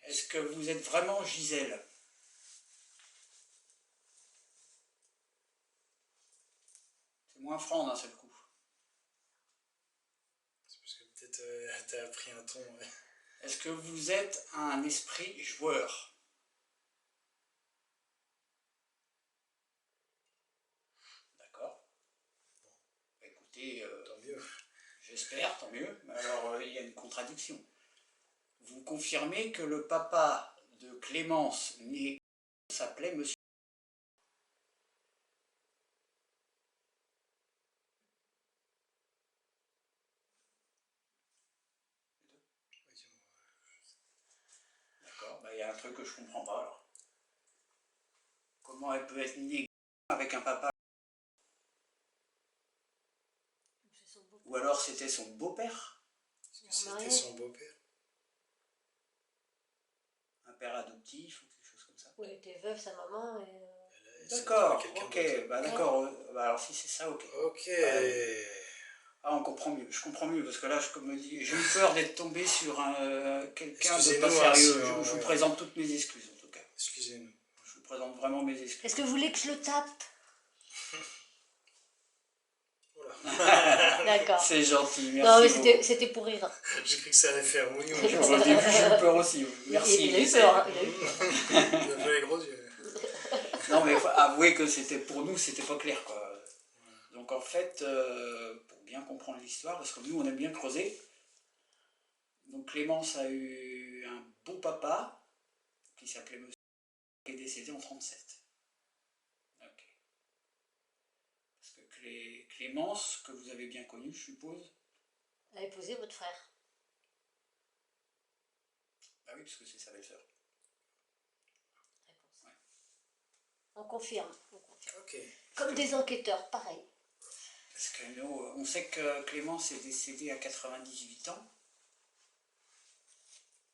[SPEAKER 2] Est-ce que vous êtes vraiment Gisèle? C'est moins franc d'un seul coup.
[SPEAKER 3] C'est parce que peut-être t'as appris un ton. Ouais.
[SPEAKER 2] Est-ce que vous êtes un esprit joueur? D'accord. Bon. Écoutez,
[SPEAKER 3] Tant mieux.
[SPEAKER 2] j'espère, tant mieux. Mais alors, il y a une contradiction. Vous confirmez que le papa de Clémence née s'appelait Monsieur... D'accord, bah, il y a un truc que je comprends pas alors. Comment elle peut être née avec un papa? Ou alors c'était son beau-père?
[SPEAKER 3] Est-ce que c'était son beau-père?
[SPEAKER 2] Un père adoptif ou quelque chose comme ça?
[SPEAKER 1] Oui, elle était veuve, sa maman, et...
[SPEAKER 2] D'accord, ok, bah d'accord, bah alors si c'est ça, ok.
[SPEAKER 3] Ok.
[SPEAKER 2] Ah, on comprend mieux, je comprends mieux, parce que là, je me dis, j'ai eu peur d'être tombé sur quelqu'un de pas sérieux. Je vous présente toutes mes excuses, en tout cas.
[SPEAKER 3] Excusez-nous.
[SPEAKER 2] Je vous présente vraiment mes excuses.
[SPEAKER 1] Est-ce que vous voulez que je le tape?
[SPEAKER 3] Voilà.
[SPEAKER 1] D'accord.
[SPEAKER 2] C'est gentil, merci.
[SPEAKER 1] Non, mais c'était pour rire.
[SPEAKER 3] J'ai cru que ça allait faire oui.
[SPEAKER 2] Au début, j'ai eu peur aussi. Merci.
[SPEAKER 1] Il a eu peur, hein, il a eu peur.
[SPEAKER 3] Il a fait les gros yeux.
[SPEAKER 2] Non, mais avouez que c'était pour nous, c'était pas clair, quoi. Donc en fait, pour bien comprendre l'histoire, parce que nous, on aime bien creuser. Donc Clémence a eu un beau papa qui s'appelait Monsieur, qui est décédé en 1937. Ok. Parce que Clémence, que vous avez bien connue, je suppose.
[SPEAKER 1] Elle a épousé votre frère.
[SPEAKER 2] Ah oui, parce que c'est sa belle-sœur.
[SPEAKER 1] Réponse. Ouais. On confirme.
[SPEAKER 3] Ok.
[SPEAKER 1] Comme des enquêteurs, pareil.
[SPEAKER 2] Parce que nous, on sait que Clémence est décédée à 98 ans.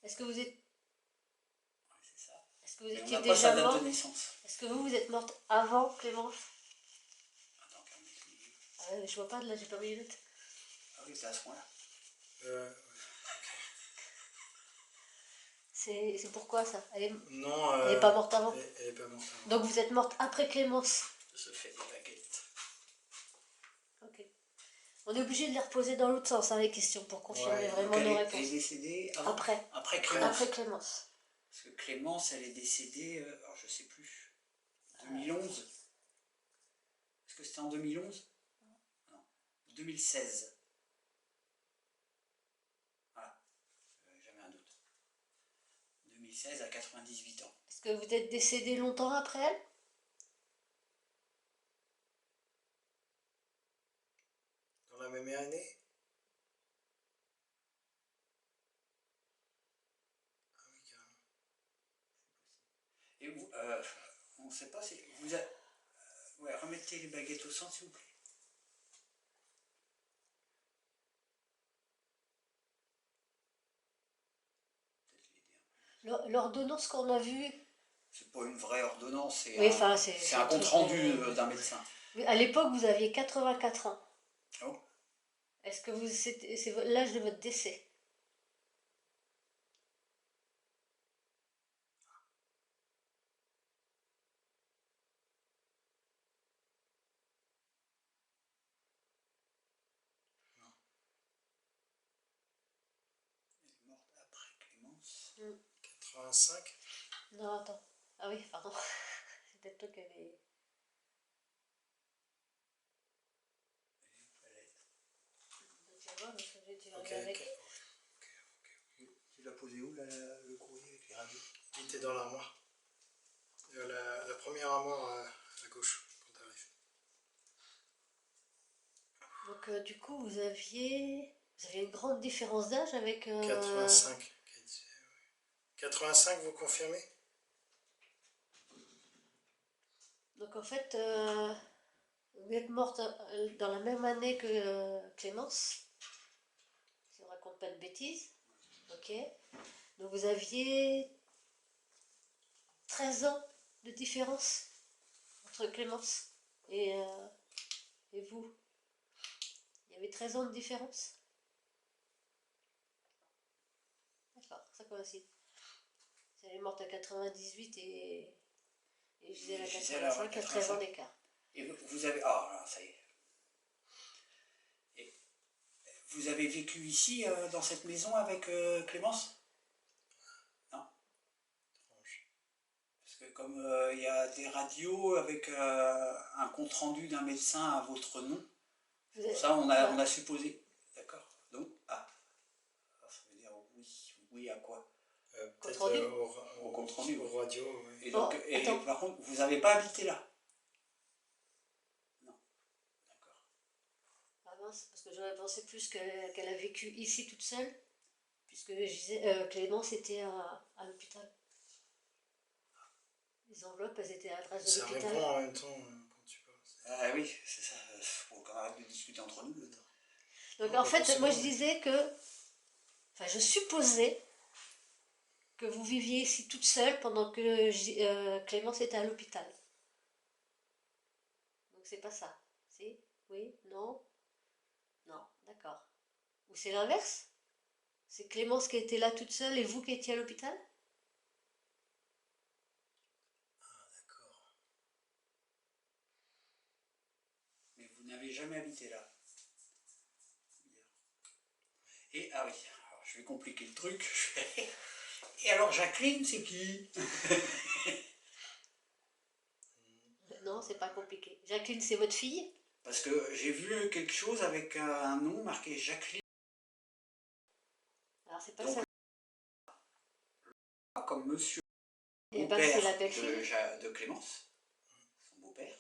[SPEAKER 1] Est-ce que vous êtes...
[SPEAKER 2] Ouais, c'est ça.
[SPEAKER 1] Est-ce que vous
[SPEAKER 2] Mais
[SPEAKER 1] étiez
[SPEAKER 2] on n'a pas
[SPEAKER 1] déjà
[SPEAKER 2] sa date
[SPEAKER 1] morte?
[SPEAKER 2] de naissance.
[SPEAKER 1] Est-ce que vous êtes morte avant Clémence?
[SPEAKER 2] Attends, calmez-vous.
[SPEAKER 1] Ah ouais, je vois pas, là j'ai pas mes lunettes.
[SPEAKER 2] Ah oui, c'est à ce point-là.
[SPEAKER 1] C'est pourquoi ça?
[SPEAKER 3] Non.
[SPEAKER 1] Elle est pas morte avant?
[SPEAKER 3] Elle est pas morte avant.
[SPEAKER 1] Donc vous êtes morte après Clémence?
[SPEAKER 2] Je fais des baguettes.
[SPEAKER 1] Ok. On est obligé de les reposer dans l'autre sens, hein, les questions, pour confirmer vraiment nos
[SPEAKER 2] Elle est
[SPEAKER 1] réponses.
[SPEAKER 2] décédée avant,
[SPEAKER 1] Après.
[SPEAKER 2] Après Clémence.
[SPEAKER 1] Après Clémence.
[SPEAKER 2] Parce que Clémence, elle est décédée, alors je sais plus, 2011. Est-ce que c'était en 2011? Non, 2016. Voilà, j'avais un doute. 2016 à 98 ans.
[SPEAKER 1] Est-ce que vous êtes décédé longtemps après elle?
[SPEAKER 3] première année? Ah oui, carrément.
[SPEAKER 2] Et vous, on ne sait pas si vous ouais, remettez les baguettes au centre, s'il vous plaît.
[SPEAKER 1] L'ordonnance qu'on a vue,
[SPEAKER 2] C'est pas une vraie ordonnance,
[SPEAKER 1] oui, enfin, c'est
[SPEAKER 2] un
[SPEAKER 1] un
[SPEAKER 2] compte
[SPEAKER 1] truc,
[SPEAKER 2] rendu d'un médecin.
[SPEAKER 1] à l'époque, vous aviez 84 ans.
[SPEAKER 2] Oh.
[SPEAKER 1] Est-ce que c'est l'âge de votre décès?
[SPEAKER 2] Elle est morte après Clémence.
[SPEAKER 3] 85?
[SPEAKER 1] Non, attends. Ah oui, pardon. C'est peut-être toi qui avais... Tu vas voir, parce que j'ai dû
[SPEAKER 3] Ok,
[SPEAKER 1] regarder.
[SPEAKER 2] Tu l'as posé où, le courrier avec les radios?
[SPEAKER 3] Il était dans l'armoire. La première armoire à gauche, quand tu arrives.
[SPEAKER 1] Donc, du coup, vous aviez une grande différence d'âge avec...
[SPEAKER 3] 85. 85, vous confirmez?
[SPEAKER 1] Donc, en fait, vous êtes morte dans la même année que Clémence, si on ne raconte pas de bêtises. Ok. Donc, vous aviez 13 ans de différence entre Clémence et vous. Il y avait 13 ans de différence. D'accord, ça coïncide. Elle est morte à 98 et Gisèle à
[SPEAKER 2] Gisèle
[SPEAKER 1] 85, il y a 13 ans d'écart.
[SPEAKER 2] Et vous avez... Ah, là, ça y est. Et vous avez vécu ici, dans cette maison, avec Clémence? Non? Parce que comme il y a des radios avec un compte-rendu d'un médecin à votre nom, ça on a supposé. D'accord? Donc, ça veut dire oui. Oui à quoi?
[SPEAKER 3] Peut-être
[SPEAKER 1] au
[SPEAKER 2] compte-rendu.
[SPEAKER 3] Au radio, oui.
[SPEAKER 2] Et donc,
[SPEAKER 1] attends.
[SPEAKER 2] par contre, vous n'avez pas habité là? Non. D'accord.
[SPEAKER 1] Ah mince, parce que j'aurais pensé plus qu'elle a vécu ici toute seule, puisque Clémence était à l'hôpital. Les enveloppes, elles étaient à l'adresse de
[SPEAKER 3] Ça
[SPEAKER 1] l'hôpital.
[SPEAKER 3] répond en même temps quand tu parles.
[SPEAKER 2] Ah oui, c'est ça. Faut qu'on arrête de discuter entre nous.
[SPEAKER 1] Donc
[SPEAKER 3] Non,
[SPEAKER 1] en
[SPEAKER 3] pas
[SPEAKER 1] fait, moi je
[SPEAKER 3] forcément,
[SPEAKER 1] disais que, enfin je supposais que vous viviez ici toute seule pendant que Clémence était à l'hôpital. Donc c'est pas ça. Si? Oui? Non? Non, d'accord. Ou c'est l'inverse? C'est Clémence qui était là toute seule et vous qui étiez à l'hôpital?
[SPEAKER 3] D'accord.
[SPEAKER 2] Mais vous n'avez jamais habité là. Et, ah oui, alors, je vais compliquer le truc. Et alors Jacqueline, c'est qui?
[SPEAKER 1] Non, c'est pas compliqué. Jacqueline, c'est votre fille?
[SPEAKER 2] Parce que j'ai vu quelque chose avec un nom marqué Jacqueline.
[SPEAKER 1] Alors c'est pas
[SPEAKER 2] Donc,
[SPEAKER 1] ça.
[SPEAKER 2] comme monsieur
[SPEAKER 1] Eh ben
[SPEAKER 2] beau-père
[SPEAKER 1] c'est la belle-fille.
[SPEAKER 2] de Clémence, son beau-père.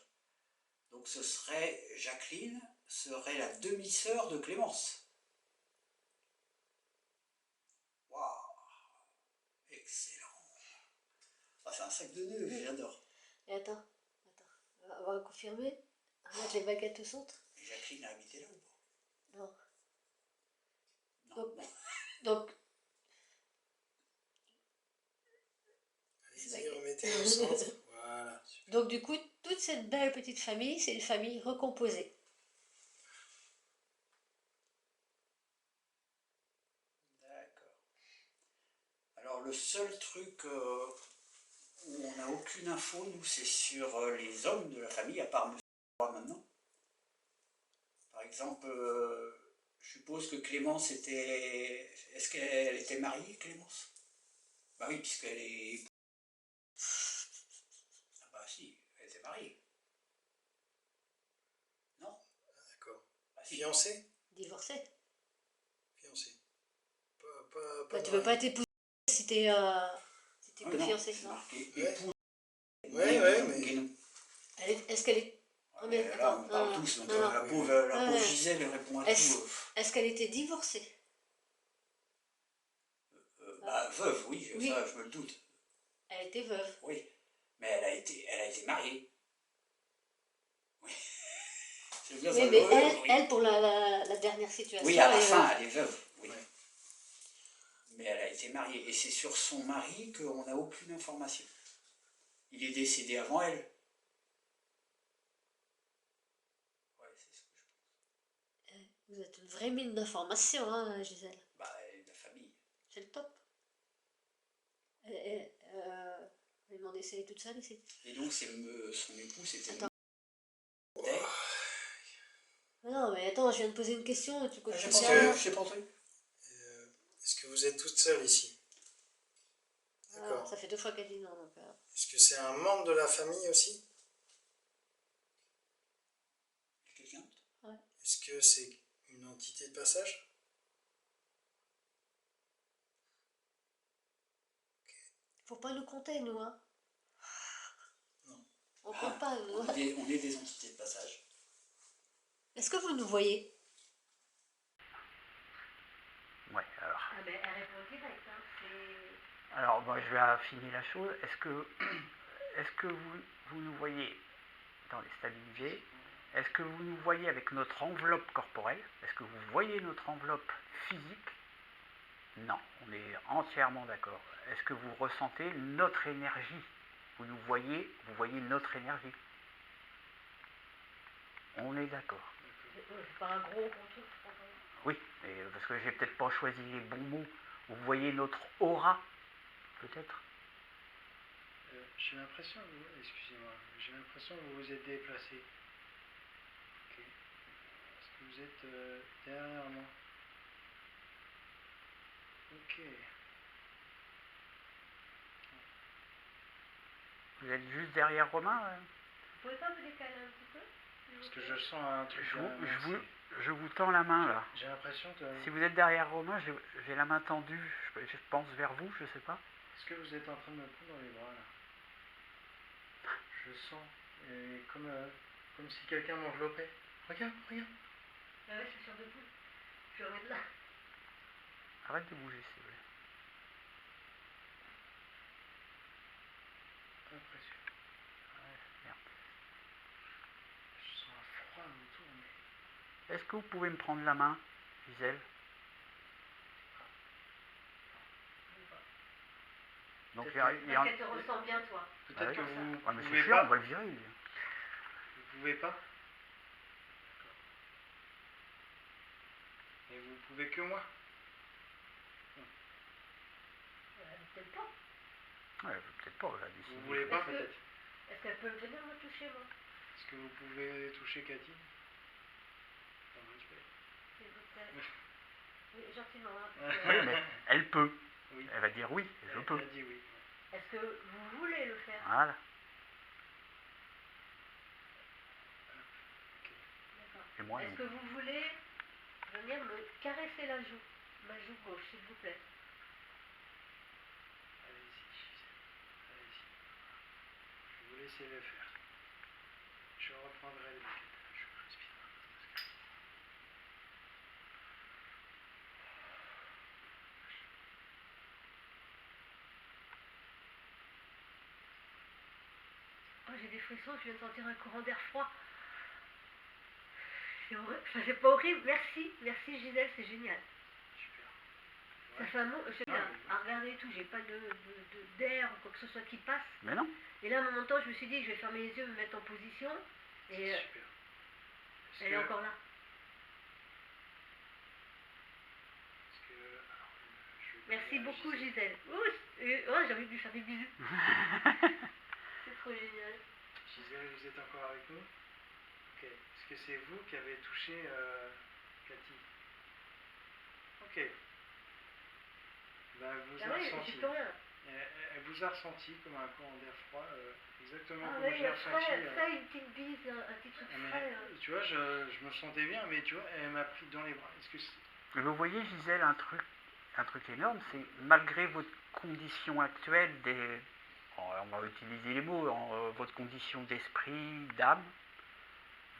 [SPEAKER 2] Donc ce serait, Jacqueline serait la demi-sœur de Clémence. Waouh, excellent. Ah, c'est un sac de nœuds, j'adore.
[SPEAKER 1] Et attends. On va confirmer. Regarde les baguettes au centre.
[SPEAKER 2] Et Jacqueline a habité là ou pas?
[SPEAKER 1] Non.
[SPEAKER 2] Non.
[SPEAKER 1] Donc
[SPEAKER 3] Allez-y, remettez au centre. Voilà.
[SPEAKER 1] donc du coup, toute cette belle petite famille, c'est une famille recomposée.
[SPEAKER 2] D'accord. Alors le seul truc où on n'a aucune info, nous, c'est sur les hommes de la famille, à part monsieur maintenant. Par exemple, je suppose que Clémence était... Est-ce qu'elle était mariée, Clémence? Bah oui, puisqu'elle est... Ah bah si, elle était mariée. Non?
[SPEAKER 3] D'accord.
[SPEAKER 2] Bah si.
[SPEAKER 3] Fiancée?
[SPEAKER 1] Divorcée.
[SPEAKER 3] Fiancée.
[SPEAKER 1] Bah, tu peux pas t'épouser si t'es pas
[SPEAKER 2] non,
[SPEAKER 1] fiancée,
[SPEAKER 2] c'est
[SPEAKER 1] non?
[SPEAKER 2] marqué
[SPEAKER 3] Ouais.
[SPEAKER 2] épouse.
[SPEAKER 3] Ouais, mais...
[SPEAKER 1] Est-ce qu'elle est... Oh, mais
[SPEAKER 2] Là,
[SPEAKER 1] attends,
[SPEAKER 2] on parle
[SPEAKER 1] non,
[SPEAKER 2] tous, donc
[SPEAKER 1] non, non.
[SPEAKER 2] la pauvre
[SPEAKER 1] Ouais.
[SPEAKER 2] Gisèle, elle répond à
[SPEAKER 1] Est-ce
[SPEAKER 2] tout.
[SPEAKER 1] est-ce qu'elle était divorcée?
[SPEAKER 2] Bah, veuve, oui,
[SPEAKER 1] Oui.
[SPEAKER 2] ça, je me le doute.
[SPEAKER 1] Elle était veuve.
[SPEAKER 2] Oui, mais elle a été mariée. Oui. C'est bien ça,
[SPEAKER 1] Oui, mais
[SPEAKER 2] veuve, oui.
[SPEAKER 1] elle, pour la dernière situation,
[SPEAKER 2] Oui, à la
[SPEAKER 1] elle est
[SPEAKER 2] fin,
[SPEAKER 1] veuve.
[SPEAKER 2] elle est veuve, oui. Mais elle a été mariée, et c'est sur son mari qu'on n'a aucune information. Il est décédé avant elle. Ouais, c'est ce que je pense.
[SPEAKER 1] Vous êtes une vraie mine d'informations, hein, Gisèle.
[SPEAKER 2] Bah, elle est de la famille.
[SPEAKER 1] C'est le top. Elle m'en essayer toute seule ici.
[SPEAKER 2] Et donc, son époux, c'était...
[SPEAKER 1] Attends. Non, mais attends, je viens de poser une question, tu continues.
[SPEAKER 2] J'ai pensé.
[SPEAKER 3] Est-ce que vous êtes toute seule ici? D'accord.
[SPEAKER 1] Ça fait 2 fois qu'elle dit non, donc...
[SPEAKER 3] Est-ce que c'est un membre de la famille aussi?
[SPEAKER 2] Quelqu'un d'autre?
[SPEAKER 1] Ouais.
[SPEAKER 3] Est-ce que c'est une entité de passage?
[SPEAKER 1] Faut pas nous compter, nous, hein.
[SPEAKER 3] Non.
[SPEAKER 1] On compte pas, nous.
[SPEAKER 2] On est des entités de passage.
[SPEAKER 1] Est-ce que vous nous voyez?
[SPEAKER 4] Ouais, alors.
[SPEAKER 1] Ah ben, elle répond direct, hein.
[SPEAKER 4] Alors, moi, je vais affiner la chose. Est-ce que vous nous voyez dans les stabilisés? Est-ce que vous nous voyez avec notre enveloppe corporelle? Est-ce que vous voyez notre enveloppe physique? Non, on est entièrement d'accord. Est-ce que vous ressentez notre énergie? Vous voyez notre énergie? On est d'accord.
[SPEAKER 1] C'est pas un gros truc,
[SPEAKER 4] Oui, mais parce que j'ai peut-être pas choisi les bons mots. Vous voyez notre aura, peut-être?
[SPEAKER 3] J'ai l'impression, excusez-moi, j'ai l'impression que vous vous êtes déplacé. Ok. Est-ce que vous êtes derrière moi? Ok.
[SPEAKER 4] Vous êtes juste derrière Romain?
[SPEAKER 1] Vous pouvez pas vous décaler un petit peu?
[SPEAKER 3] Parce que je sens un truc.
[SPEAKER 4] Je vous tends la main là.
[SPEAKER 3] J'ai l'impression que...
[SPEAKER 4] Si vous êtes derrière Romain, j'ai la main tendue, je pense vers vous, je sais pas.
[SPEAKER 3] Est-ce que vous êtes en train de me prendre dans les bras là? Je sens comme si quelqu'un m'enveloppait. Regarde.
[SPEAKER 1] Ah ouais, je suis sur debout. Je vais remettre là.
[SPEAKER 4] Arrête de bouger, s'il vous plaît.
[SPEAKER 3] Impressionnant.
[SPEAKER 4] Ouais, merde.
[SPEAKER 3] Je sens un froid autour, mais...
[SPEAKER 4] Est-ce que vous pouvez me prendre la main, Gisèle? Donc il y a...
[SPEAKER 1] Parce qu'elle te ressent bien, toi.
[SPEAKER 3] Peut-être que vous
[SPEAKER 4] Ouais, mais
[SPEAKER 3] pouvez
[SPEAKER 4] c'est chiant,
[SPEAKER 3] pas.
[SPEAKER 4] on va le virer.
[SPEAKER 3] Vous pouvez pas. Et vous pouvez que moi.
[SPEAKER 1] Peut-être pas.
[SPEAKER 4] Ouais, peut-être pas, là, d'ici.
[SPEAKER 3] Vous voulez pas peut-être.
[SPEAKER 1] Est-ce qu'elle peut venir me toucher, moi?
[SPEAKER 3] Est-ce que vous pouvez toucher Cathy?
[SPEAKER 1] S'il vous plaît. Oui, gentiment. Hein,
[SPEAKER 4] Oui, mais elle peut.
[SPEAKER 3] Oui.
[SPEAKER 4] Elle va dire oui, je peux.
[SPEAKER 3] Elle a dit oui.
[SPEAKER 1] Est-ce que vous voulez le faire?
[SPEAKER 4] Voilà.
[SPEAKER 1] D'accord.
[SPEAKER 4] Et moi,
[SPEAKER 1] Est-ce
[SPEAKER 4] non.
[SPEAKER 1] que vous voulez venir me caresser ma joue gauche, s'il vous plaît?
[SPEAKER 3] Allez-y, Gisèle. Allez-y. Je vais vous laisser le faire. Je reprendrai le bucket. Je respire.
[SPEAKER 1] Oh, j'ai des frissons, je viens de sentir un courant d'air froid. C'est horrible. Enfin, c'est pas horrible, merci Gisèle, c'est génial.
[SPEAKER 3] Super.
[SPEAKER 1] Ça fait un moment, je sais pas, à regarder et tout, j'ai pas d'air ou quoi que ce soit qui passe.
[SPEAKER 4] Mais non.
[SPEAKER 1] Et là, à un moment donné, je me suis dit, je vais fermer les yeux, me mettre en position. Et
[SPEAKER 3] Super.
[SPEAKER 1] elle est encore là. Merci beaucoup, Gisèle. Oh, j'ai envie de lui faire des bisous. C'est trop génial.
[SPEAKER 3] Gisèle, vous êtes encore avec nous? Ok. Est-ce que c'est vous qui avez touché Cathy? Ok. Ben, elle vous a ressenti.
[SPEAKER 1] J'ai plus rien.
[SPEAKER 3] Elle vous a ressenti comme un courant d'air froid, exactement comme
[SPEAKER 1] ouais,
[SPEAKER 3] je l'ai ressenti.
[SPEAKER 1] frais, une petite bise, un petit truc frais.
[SPEAKER 3] Tu vois, je me sentais bien, mais tu vois, elle m'a pris dans les bras. Est-ce que c'est...
[SPEAKER 4] Vous voyez, Gisèle, un truc énorme, c'est malgré votre condition actuelle, on va utiliser les mots, votre condition d'esprit, d'âme,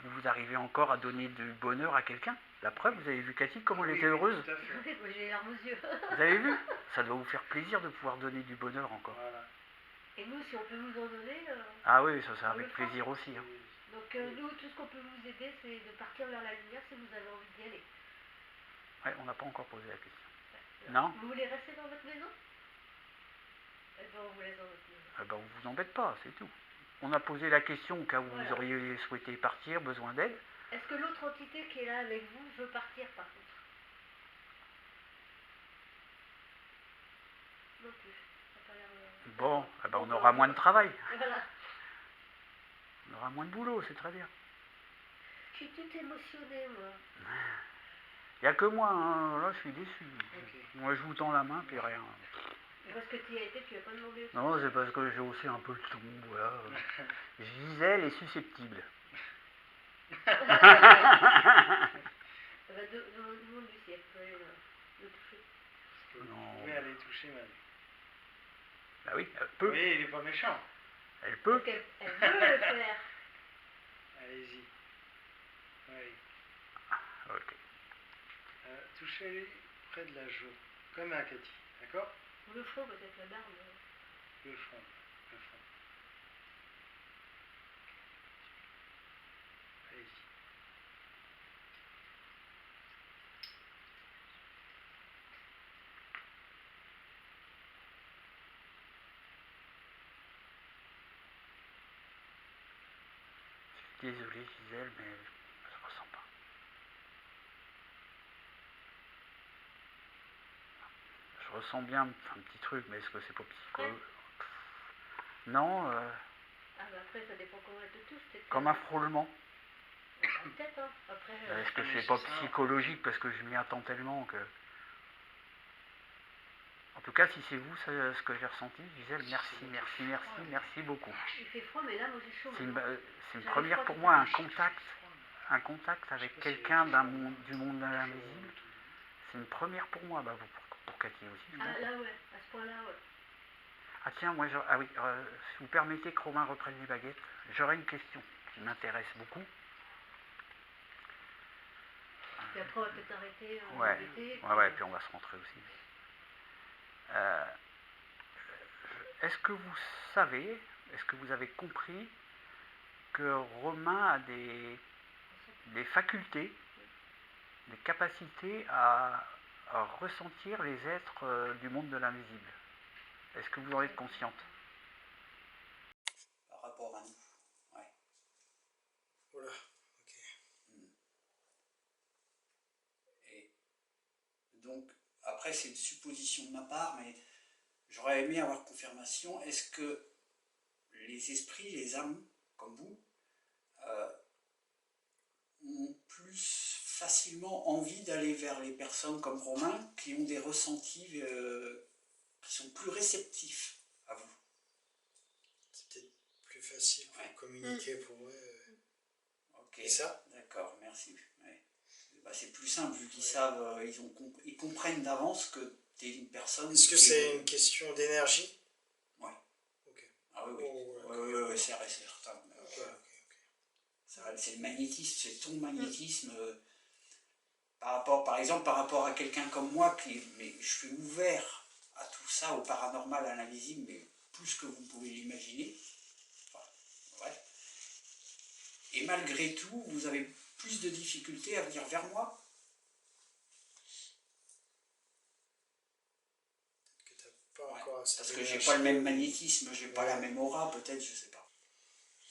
[SPEAKER 4] vous arrivez encore à donner du bonheur à quelqu'un. La preuve, vous avez vu Cathy, comment elle était heureuse.
[SPEAKER 3] Tout à fait.
[SPEAKER 1] Oui, moi j'ai les larmes aux yeux.
[SPEAKER 4] Vous avez vu? Ça doit vous faire plaisir de pouvoir donner du bonheur encore.
[SPEAKER 3] Voilà.
[SPEAKER 1] Et nous, si on peut vous en donner,
[SPEAKER 4] Ah oui, ça c'est
[SPEAKER 1] On
[SPEAKER 4] avec
[SPEAKER 1] le fera.
[SPEAKER 4] plaisir aussi. Hein.
[SPEAKER 1] donc nous, tout ce qu'on peut vous aider, c'est de partir vers la lumière si vous avez envie d'y aller.
[SPEAKER 4] Ouais, on n'a pas encore posé la question. Non?
[SPEAKER 1] Vous voulez rester dans votre maison? Eh bien, on vous laisse dans votre maison.
[SPEAKER 4] Eh ben, on vous embête pas, c'est tout. On a posé la question au cas où
[SPEAKER 1] Voilà.
[SPEAKER 4] vous auriez souhaité partir, besoin d'aide.
[SPEAKER 1] Est-ce que l'autre entité qui est là avec vous veut partir par contre? Non plus. Ça a pas l'air,
[SPEAKER 4] Bon, eh ben, on aura moins de travail.
[SPEAKER 1] Voilà.
[SPEAKER 4] On aura moins de boulot, c'est très bien.
[SPEAKER 1] Je suis toute émotionnée, moi.
[SPEAKER 4] Il n'y a que moi, hein. Là je suis déçu.
[SPEAKER 3] Ok.
[SPEAKER 4] Moi je vous tends la main, puis rien.
[SPEAKER 1] Parce que tu y as été, tu n'as pas demandé aussi.
[SPEAKER 4] Non, c'est parce que j'ai haussé un peu le ton, voilà. Gisèle est susceptible.
[SPEAKER 1] Bah, demande Lucie, elle peut aller le toucher.
[SPEAKER 4] Non.
[SPEAKER 3] Oui, elle est touchée, madame.
[SPEAKER 4] Bah oui, elle peut.
[SPEAKER 3] Oui, il n'est pas méchant.
[SPEAKER 4] Elle peut.
[SPEAKER 1] Donc elle veut le faire.
[SPEAKER 3] Allez-y. Oui.
[SPEAKER 4] Ok.
[SPEAKER 3] Touchez près de la joue, comme à Cathy. D'accord?
[SPEAKER 1] Le front, peut-être la barbe.
[SPEAKER 3] Le front. Le front. Allez-y.
[SPEAKER 4] Désolé Gisèle, mais je ressens pas. Je ressens bien un petit truc, mais est-ce que c'est pas psychologique? Non,
[SPEAKER 1] Ah bah après, ça dépend comment elle te touche. Peut-être
[SPEAKER 4] comme un frôlement.
[SPEAKER 1] Bah, peut-être, hein. Après,
[SPEAKER 4] Est-ce que
[SPEAKER 3] mais
[SPEAKER 4] c'est
[SPEAKER 3] c'est
[SPEAKER 4] pas
[SPEAKER 3] ça.
[SPEAKER 4] psychologique parce que je m'y attends tellement que... En tout cas, si c'est vous, ce que j'ai ressenti, Gisèle, merci beaucoup.
[SPEAKER 1] il fait froid, mais là, moi j'ai chaud.
[SPEAKER 4] C'est une,
[SPEAKER 1] maintenant.
[SPEAKER 4] c'est une
[SPEAKER 1] J'avais
[SPEAKER 4] première
[SPEAKER 1] froid,
[SPEAKER 4] pour
[SPEAKER 1] tout
[SPEAKER 4] moi,
[SPEAKER 1] à
[SPEAKER 4] un contact avec quelqu'un du monde de l'invisible. C'est une première pour moi, bah, pour Cathy aussi. je
[SPEAKER 1] Ah
[SPEAKER 4] pense.
[SPEAKER 1] là, ouais. À ce point-là, ouais.
[SPEAKER 4] Ah tiens, moi, ah oui, si vous permettez que Romain reprenne les baguettes, j'aurais une question qui m'intéresse beaucoup.
[SPEAKER 1] Et après, on va peut-être arrêter.
[SPEAKER 4] Ouais, puis on va se rentrer aussi. Est-ce que vous savez, est-ce que vous avez compris que Romain a des facultés, des capacités à ressentir les êtres du monde de l'invisible? Est-ce que vous en êtes consciente?
[SPEAKER 2] Par rapport à nous. Ouais.
[SPEAKER 3] Voilà. Ok.
[SPEAKER 2] Et donc, après, c'est une supposition de ma part, mais j'aurais aimé avoir confirmation. Est-ce que les esprits, les âmes, comme vous, ont plus facilement envie d'aller vers les personnes comme Romain, qui ont des ressentis qui sont plus réceptifs à vous?
[SPEAKER 3] C'est peut-être plus facile pour communiquer pour eux.
[SPEAKER 2] Ok,
[SPEAKER 3] Et ça?
[SPEAKER 2] d'accord, merci. Ouais. Bah, c'est plus simple, vu qu'ils savent, ils comprennent d'avance que tu es une personne...
[SPEAKER 3] Est-ce que c'est une question d'énergie?
[SPEAKER 2] Ouais.
[SPEAKER 3] Ok.
[SPEAKER 2] Ah oui,
[SPEAKER 3] ouais,
[SPEAKER 2] c'est certain.
[SPEAKER 3] Ok.
[SPEAKER 2] C'est le magnétisme, c'est ton magnétisme. Par exemple, par rapport à quelqu'un comme moi, mais je suis ouvert à tout ça, au paranormal, à l'invisible, mais plus que vous pouvez l'imaginer. Enfin, ouais. Et malgré tout, vous avez plus de difficultés à venir vers moi.
[SPEAKER 3] Que t'as pas encore assez
[SPEAKER 2] Parce que
[SPEAKER 3] d'énergie.
[SPEAKER 2] j'ai pas le même magnétisme, j'ai pas la même aura, peut-être, je sais pas.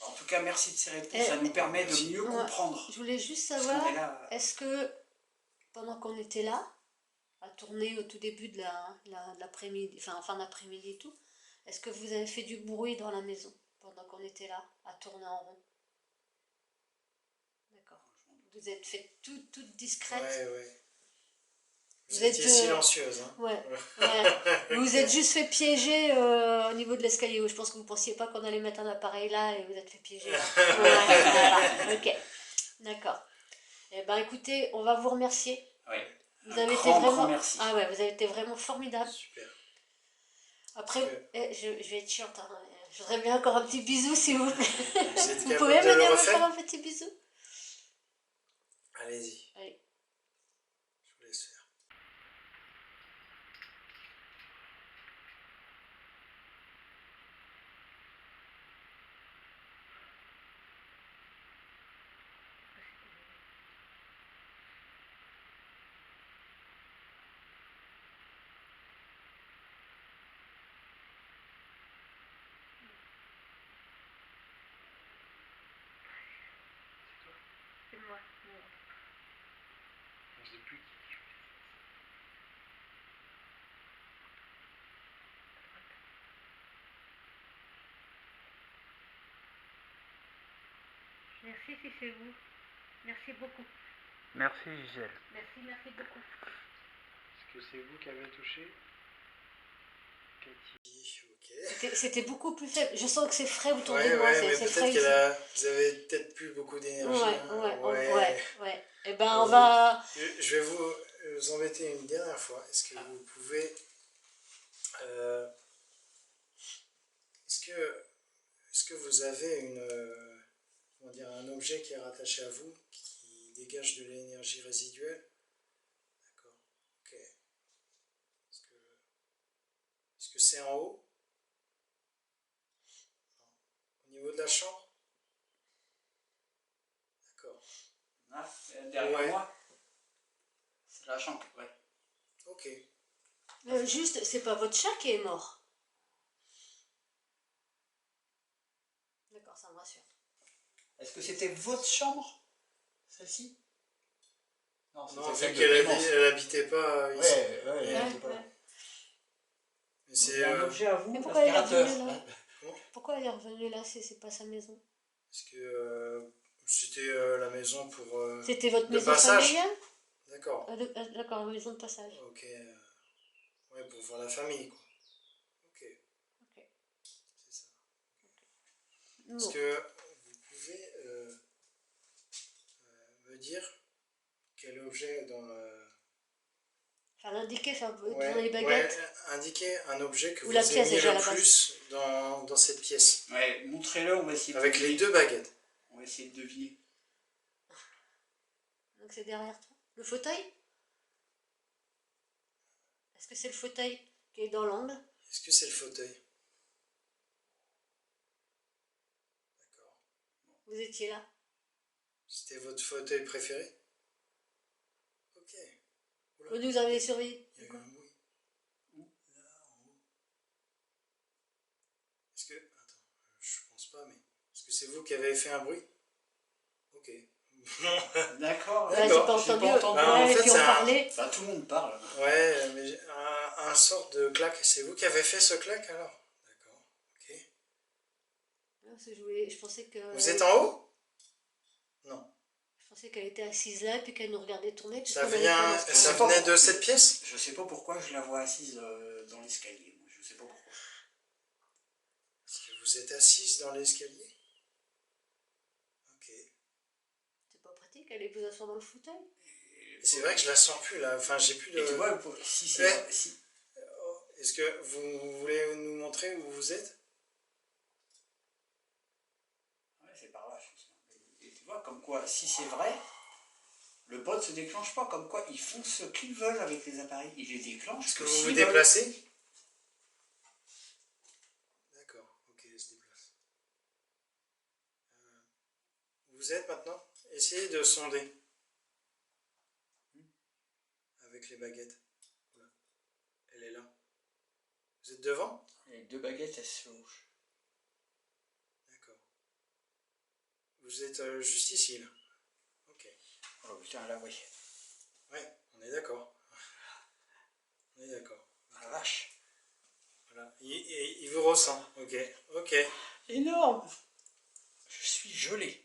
[SPEAKER 2] En tout cas, merci de ces réponses, ça nous permet de mieux comprendre.
[SPEAKER 1] Je voulais juste
[SPEAKER 2] Parce
[SPEAKER 1] savoir,
[SPEAKER 2] qu'on est là,
[SPEAKER 1] est-ce que pendant qu'on était là, à tourner au tout début de l'après-midi, enfin fin d'après-midi et tout, est-ce que vous avez fait du bruit dans la maison pendant qu'on était là, à tourner en rond? D'accord. Vous êtes fait toute discrète.
[SPEAKER 3] Ouais.
[SPEAKER 1] Vous
[SPEAKER 3] Vous étiez
[SPEAKER 1] êtes,
[SPEAKER 3] silencieuse. Hein.
[SPEAKER 1] Ouais. Vous vous êtes juste fait piéger au niveau de l'escalier. Je pense que vous ne pensiez pas qu'on allait mettre un appareil là et vous êtes fait piéger là. Voilà. Ok. D'accord. Eh ben écoutez, on va vous remercier.
[SPEAKER 2] ouais.
[SPEAKER 1] Vous avez été vraiment...
[SPEAKER 2] grand merci.
[SPEAKER 1] Ah ouais, vous avez été vraiment formidable.
[SPEAKER 3] Super.
[SPEAKER 1] Après, je vais être chiante. Je voudrais bien encore un petit bisou si vous...
[SPEAKER 3] Vous êtes
[SPEAKER 1] Vous
[SPEAKER 3] capable
[SPEAKER 1] pouvez
[SPEAKER 3] de le
[SPEAKER 1] venir me
[SPEAKER 3] refaire?
[SPEAKER 1] faire un petit bisou?
[SPEAKER 3] Allez-y,
[SPEAKER 1] Allez.
[SPEAKER 3] je vous laisse faire.
[SPEAKER 1] C'est moi.
[SPEAKER 3] On sait plus qui.
[SPEAKER 1] Merci si c'est vous. Merci beaucoup.
[SPEAKER 4] Merci Gisèle.
[SPEAKER 1] Merci beaucoup.
[SPEAKER 3] Est-ce que c'est vous qui avez touché? Cathy, ok.
[SPEAKER 1] C'était beaucoup plus faible. Je sens que c'est frais autour de
[SPEAKER 3] Ouais,
[SPEAKER 1] moi.
[SPEAKER 3] ouais, mais
[SPEAKER 1] C'est
[SPEAKER 3] peut-être
[SPEAKER 1] frais ici.
[SPEAKER 3] vous avez peut-être plus beaucoup d'énergie.
[SPEAKER 1] Ouais. Eh ben, on va...
[SPEAKER 3] Je vais vous embêter une dernière fois. Est-ce que vous pouvez... est-ce que vous avez comment dire, un objet qui est rattaché à vous, qui dégage de l'énergie résiduelle? D'accord. Ok. Est-ce que c'est en haut? Non. Au niveau de la chambre? D'accord.
[SPEAKER 5] Ah, derrière
[SPEAKER 3] Ouais.
[SPEAKER 5] moi, c'est la chambre, ouais.
[SPEAKER 3] Ok.
[SPEAKER 1] Juste, c'est pas votre chat qui est mort. D'accord, ça me rassure.
[SPEAKER 5] Est-ce que c'était votre chambre, celle-ci? Non,
[SPEAKER 3] Non, vu
[SPEAKER 5] celle de
[SPEAKER 3] qu'elle
[SPEAKER 5] Clémence.
[SPEAKER 3] habitait pas ici.
[SPEAKER 5] Ouais, elle
[SPEAKER 1] Ouais,
[SPEAKER 5] était pas là.
[SPEAKER 1] ouais.
[SPEAKER 3] Mais
[SPEAKER 5] Il
[SPEAKER 3] c'est
[SPEAKER 5] y a un objet à vous,
[SPEAKER 1] Mais pourquoi elle est
[SPEAKER 5] l'aspirateur.
[SPEAKER 1] revenue là?
[SPEAKER 3] Comment?
[SPEAKER 1] Pourquoi elle est revenue là si c'est pas sa maison?
[SPEAKER 3] Parce que c'était la maison pour
[SPEAKER 1] C'était votre
[SPEAKER 3] le
[SPEAKER 1] maison
[SPEAKER 3] passage.
[SPEAKER 1] familiale?
[SPEAKER 3] D'accord.
[SPEAKER 1] D'accord, maison de passage.
[SPEAKER 3] Ok. Ouais, pour voir la famille, quoi. Ok,
[SPEAKER 1] Ok.
[SPEAKER 3] c'est ça.
[SPEAKER 1] Bon.
[SPEAKER 3] Est-ce que vous pouvez me dire quel objet dans
[SPEAKER 1] Enfin, l'indiquer, enfin,
[SPEAKER 3] ouais,
[SPEAKER 1] dans les baguettes.
[SPEAKER 3] ouais, indiquer un objet que
[SPEAKER 1] Ou
[SPEAKER 3] vous
[SPEAKER 1] la pièce
[SPEAKER 3] aimiez
[SPEAKER 1] déjà, à
[SPEAKER 3] le
[SPEAKER 1] la base.
[SPEAKER 3] plus dans cette pièce.
[SPEAKER 5] Ouais, montrez-le, on va essayer de
[SPEAKER 3] Avec
[SPEAKER 5] deviner.
[SPEAKER 3] les deux baguettes.
[SPEAKER 5] On va essayer de deviner.
[SPEAKER 1] Donc c'est derrière toi. Le fauteuil? Est-ce que c'est le fauteuil qui est dans l'angle?
[SPEAKER 3] Est-ce que c'est le fauteuil? D'accord.
[SPEAKER 1] Vous étiez là.
[SPEAKER 3] C'était votre fauteuil préféré? Ok. Oula.
[SPEAKER 1] Vous nous avez surveillé.
[SPEAKER 3] Il y a eu
[SPEAKER 1] Quoi?
[SPEAKER 3] un bruit. Où? Là, en haut. Est-ce que... Attends, je pense pas, mais... Est-ce que c'est vous qui avez fait un bruit? Ok.
[SPEAKER 5] D'accord,
[SPEAKER 1] Ouais, j'ai
[SPEAKER 3] D'accord,
[SPEAKER 1] pas
[SPEAKER 5] j'ai
[SPEAKER 1] entendu.
[SPEAKER 5] pas entendu.
[SPEAKER 3] Bah, en
[SPEAKER 1] Ouais, et
[SPEAKER 3] fait,
[SPEAKER 1] puis on
[SPEAKER 3] c'est un-
[SPEAKER 1] parlait.
[SPEAKER 5] Bah, tout le monde parle.
[SPEAKER 3] Ouais, mais un sort de claque. C'est vous qui avez fait ce claque alors? D'accord, ok.
[SPEAKER 1] Non, je pensais que...
[SPEAKER 3] Vous êtes en haut? Non.
[SPEAKER 1] Je pensais qu'elle était assise là, puis qu'elle nous regardait tourner.
[SPEAKER 3] Ça
[SPEAKER 1] puisqu'on avait pas
[SPEAKER 3] ça
[SPEAKER 1] d'instant.
[SPEAKER 3] venait de cette pièce?
[SPEAKER 5] Je sais pas pourquoi je la vois assise dans l'escalier. Je sais pas pourquoi.
[SPEAKER 3] Est-ce que vous êtes assise dans l'escalier? Ok.
[SPEAKER 1] C'est pas pratique, allez vous asseoir dans le fauteuil.
[SPEAKER 3] Et c'est vrai que je la sens plus là. Enfin, j'ai plus de...
[SPEAKER 5] Et tu vois, si c'est...
[SPEAKER 3] Ouais.
[SPEAKER 5] Si...
[SPEAKER 3] Oh, est-ce que vous voulez nous montrer où vous êtes?
[SPEAKER 5] Ouais, c'est par là, je pense. Et tu vois, comme quoi, si c'est vrai, le bot se déclenche pas. Comme quoi, ils font ce qu'ils veulent avec les appareils. Ils les déclenchent.
[SPEAKER 3] Est-ce que
[SPEAKER 5] que
[SPEAKER 3] vous vous
[SPEAKER 5] s'ils veulent.
[SPEAKER 3] déplacez? D'accord, ok, elle se déplace. Vous êtes maintenant? Essayez de sonder. Avec les baguettes. Voilà. Elle est là. Vous êtes devant?
[SPEAKER 5] Les deux baguettes, elles se chevauchent.
[SPEAKER 3] D'accord. Vous êtes juste ici, là. Ok.
[SPEAKER 5] Oh putain, là, oui.
[SPEAKER 3] Ouais, on est d'accord. On est d'accord.
[SPEAKER 5] Ah la vache.
[SPEAKER 3] Voilà. Il vous ressent. Ok. Ok.
[SPEAKER 5] Énorme. Je suis gelé.